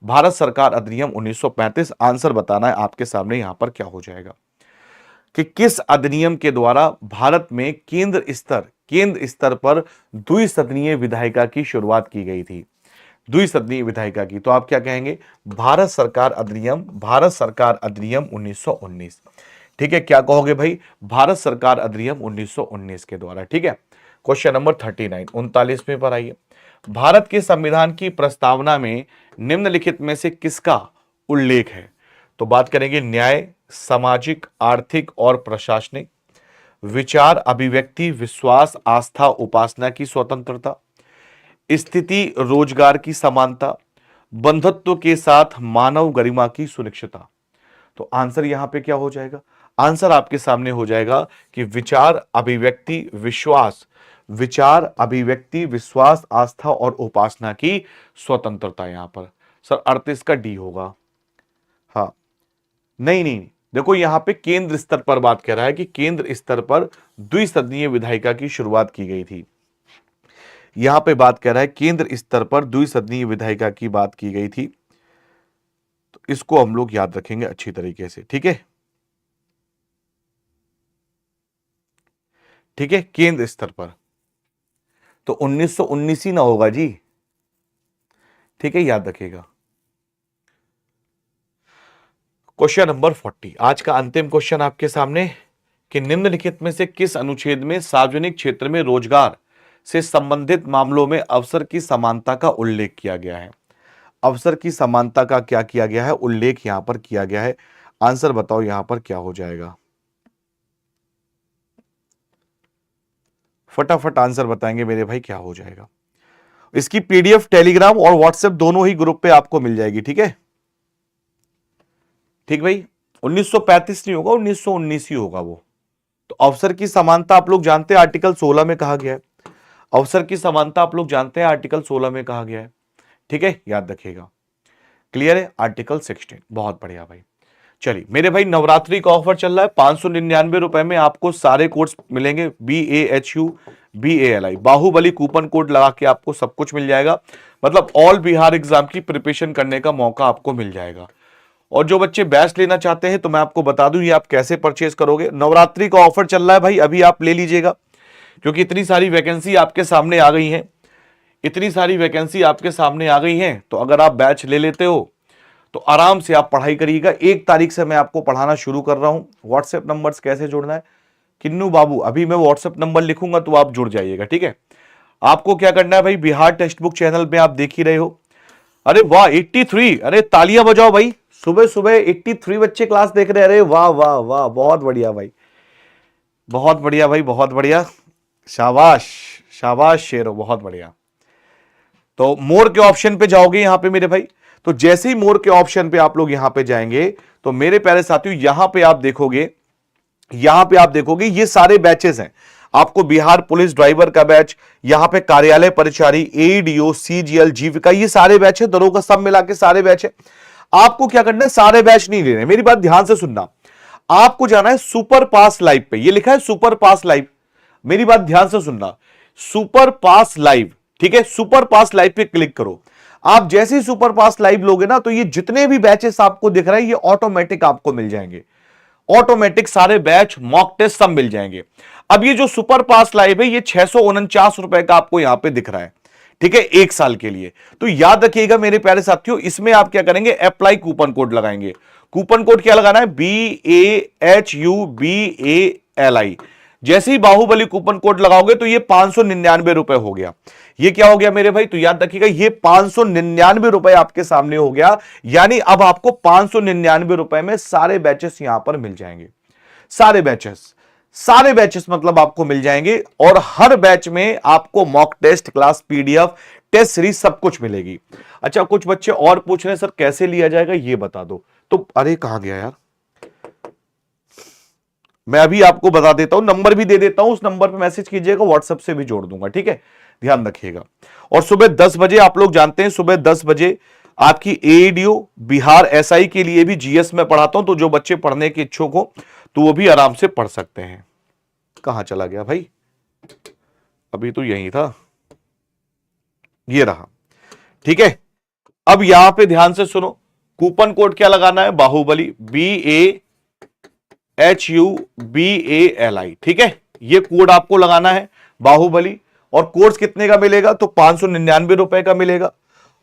भारत सरकार अधिनियम 1935 आंसर बताना है आपके सामने यहां पर क्या हो जाएगा कि किस अधिनियम के द्वारा भारत में केंद्र स्तर पर द्विसदनीय विधायिका की शुरुआत की गई थी? द्विसदनीय विधायिका की, तो आप क्या कहेंगे? भारत सरकार अधिनियम, भारत सरकार अधिनियम 1919। ठीक है, क्या कहोगे भाई? भारत सरकार अधिनियम 1919 के द्वारा। ठीक है, क्वेश्चन नंबर 39, 39वें पर आइए। भारत के संविधान की प्रस्तावना में निम्नलिखित में से किसका उल्लेख है? तो बात करेंगे न्याय, सामाजिक, आर्थिक और प्रशासनिक, विचार, अभिव्यक्ति, विश्वास, आस्था, उपासना की स्वतंत्रता, स्थिति, रोजगार की समानता, बंधुत्व के साथ मानव गरिमा की सुनिश्चितता। तो आंसर यहां पे क्या हो जाएगा? आंसर आपके सामने हो जाएगा कि विचार, अभिव्यक्ति, विश्वास, विचार, अभिव्यक्ति, विश्वास, आस्था और उपासना की स्वतंत्रता। यहां पर सर 38 का डी होगा। हाँ, नहीं नहीं, देखो यहां पे केंद्र स्तर पर बात कर रहा है कि केंद्र स्तर पर द्विसदनीय विधायिका की शुरुआत की गई थी। यहां पे बात कर रहा है केंद्र स्तर पर द्विसदनीय विधायिका की बात की गई थी, तो इसको हम लोग याद रखेंगे अच्छी तरीके से। ठीक है, ठीक है, केंद्र स्तर पर तो 1919 ही ना होगा जी। ठीक है, याद रखिएगा। क्वेश्चन नंबर 40, आज का अंतिम क्वेश्चन आपके सामने कि निम्नलिखित में से किस अनुच्छेद में सार्वजनिक क्षेत्र में रोजगार से संबंधित मामलों में अवसर की समानता का उल्लेख किया गया है। अवसर की समानता का क्या किया गया है, उल्लेख यहां पर किया गया है। आंसर बताओ यहां पर क्या हो जाएगा, फटाफट आंसर बताएंगे मेरे भाई, क्या हो जाएगा। इसकी पीडीएफ टेलीग्राम और व्हाट्सएप दोनों ही ग्रुप पे आपको मिल जाएगी। ठीक है, ठीक भाई, 1935 नहीं होगा, 1919 ही होगा वो। तो अवसर की समानता आप लोग जानते हैं आर्टिकल 16 में कहा गया है। अवसर की समानता आप लोग जानते हैं आर्टिकल 16 में कहा गया है। ठीक है, याद रखिएगा। क्लियर है, आर्टिकल 16। बहुत बढ़िया भाई। चलिए मेरे भाई, नवरात्रि का ऑफर चल रहा है, 599 रुपए में आपको सारे कोर्स मिलेंगे, BAHU BALI, Baahubali coupon code लगा के आपको सब कुछ मिल जाएगा। मतलब ऑल बिहार एग्जाम की प्रिपरेशन करने का मौका आपको मिल जाएगा। और जो बच्चे बैच लेना चाहते हैं तो मैं आपको बता दूं ये आप कैसे परचेज करोगे। नवरात्रि का ऑफर चल रहा है भाई, अभी आप ले लीजिएगा, क्योंकि इतनी सारी वैकेंसी आपके सामने आ गई हैं, इतनी सारी वैकेंसी आपके सामने आ गई हैं। तो अगर आप बैच ले लेते हो तो आराम से आप पढ़ाई करिएगा। 1 तारीख से मैं आपको पढ़ाना शुरू कर रहा हूं। व्हाट्सएप नंबर्स कैसे जोड़ना है, किन्नू बाबू अभी मैं व्हाट्सएप नंबर लिखूंगा तो आप जुड़ जाइएगा। ठीक है, आपको क्या करना है भाई, बिहार टेक्स्ट बुक चैनल पे आप देख ही रहे हो। अरे वाह 83, अरे तालियां बजाओ भाई, सुबह सुबह 83 बच्चे क्लास देख रहे हैं। अरे वाह वाह वाह, बहुत बढ़िया भाई, बहुत बढ़िया भाई, बहुत बढ़िया, शाबाश शाबाश शेरो, बहुत बढ़िया। तो मोर के ऑप्शन पे जाओगे यहां पे मेरे भाई, तो जैसे ही मोर के ऑप्शन पे आप लोग यहां पे जाएंगे तो मेरे प्यारे साथियों यहां पे आप देखोगे, यहां पे आप देखोगे ये सारे बैचेस हैं। आपको बिहार पुलिस ड्राइवर का बैच, यहां पे कार्यालय परिचारी, एडीओ, सीजीएल, जीविका, ये सारे बैच है, दरोगा, सब मिला के सारे बैच है। आपको क्या करना है, सारे बैच नहीं लेने, मेरी बात ध्यान से सुनना। आपको जाना है सुपर पास लाइव पे, ये लिखा है सुपर पास लाइव, मेरी बात ध्यान से सुनना, सुपर पास लाइव। ठीक है, सुपर पास लाइव पे क्लिक करो। आप जैसे ही सुपर पास लाइव लोगे ना तो ये जितने भी बैचेस आपको दिख रहे हैं ये ऑटोमेटिक आपको मिल जाएंगे, ऑटोमेटिक सारे बैच मॉक टेस्ट सब मिल जाएंगे। अब ये जो सुपर पास लाइव है ये 649 रुपए का आपको यहां पे दिख रहा है। ठीक है, 1 साल के लिए। तो याद रखिएगा मेरे प्यारे साथियों, इसमें आप क्या करेंगे, अप्लाई कूपन कोड लगाएंगे। कूपन कोड क्या लगाना है, BAHUBALI। जैसे ही बाहुबली कूपन कोड लगाओगे तो ये 599 रुपए हो गया। ये क्या हो गया मेरे भाई, तो याद रखिएगा ये 599 रुपए आपके सामने हो गया। यानी अब आपको 599 रुपए में सारे बैचेस यहां पर मिल जाएंगे, सारे बैचेस, सारे बैचेस मतलब आपको मिल जाएंगे। और हर बैच में आपको mock test, class, PDF, test series सब कुछ मिलेगी। अच्छा, कुछ बच्चे और पूछ रहे हैं सर कैसे लिया जाएगा ये बता दो, तो अरे कहां गया यार, मैं अभी आपको बता देता हूं, नंबर भी दे देता हूं, उस नंबर पे मैसेज कीजिएगा, व्हाट्सएप से भी जोड़ दूंगा। ठीक है, ध्यान रखिएगा। और सुबह 10 बजे आप लोग जानते हैं, सुबह 10 बजे आपकी एडीओ बिहार एसआई के लिए भी जीएस में पढ़ाता हूं, तो जो बच्चे पढ़ने के इच्छुक हो तो वो भी आराम से पढ़ सकते हैं। कहां चला गया भाई, अभी तो यही था, ये रहा। ठीक है, अब यहां पे ध्यान से सुनो, कूपन कोड क्या लगाना है, बाहुबली, BAHUBALI। ठीक है, ये कोड आपको लगाना है बाहुबली। और कोर्स कितने का मिलेगा, तो 599 रुपए का मिलेगा।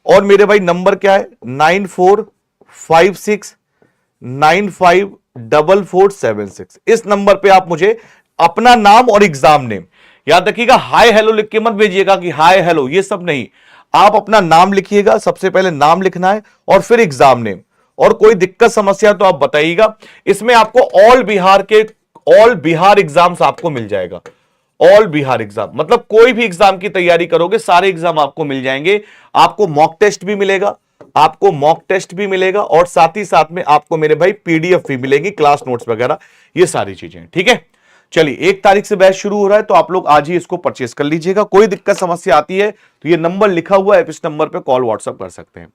और मेरे भाई नंबर क्या है, 9456954476। इस नंबर पे आप मुझे अपना नाम और एग्जाम नेम, याद रखिएगा, हाय हेलो लिख के मत भेजिएगा कि हाय हेलो, ये सब नहीं, आप अपना नाम लिखिएगा, सबसे पहले नाम लिखना है और फिर एग्जाम नेम। और कोई दिक्कत समस्या तो आप बताइएगा। इसमें आपको ऑल बिहार एग्जाम्स आपको मिल जाएगा, ऑल बिहार एग्जाम, मतलब कोई भी एग्जाम की तैयारी करोगे सारे एग्जाम आपको मिल जाएंगे। आपको मॉक टेस्ट भी मिलेगा, आपको मॉक टेस्ट भी मिलेगा, और साथ ही साथ में आपको मेरे भाई पीडीएफ भी मिलेगी, क्लास नोट्स वगैरह, ये सारी चीजें। ठीक है, चलिए 1 तारीख से बैच शुरू हो रहा है, तो आप लोग आज ही इसको परचेस कर लीजिएगा। कोई दिक्कत समस्या आती है तो ये नंबर लिखा हुआ है, इस नंबर पे कॉल व्हाट्सएप कर सकते हैं।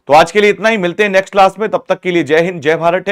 तो आज के लिए इतना ही, मिलते हैं नेक्स्ट क्लास में, तब तक के लिए जय हिंद, जय भारत।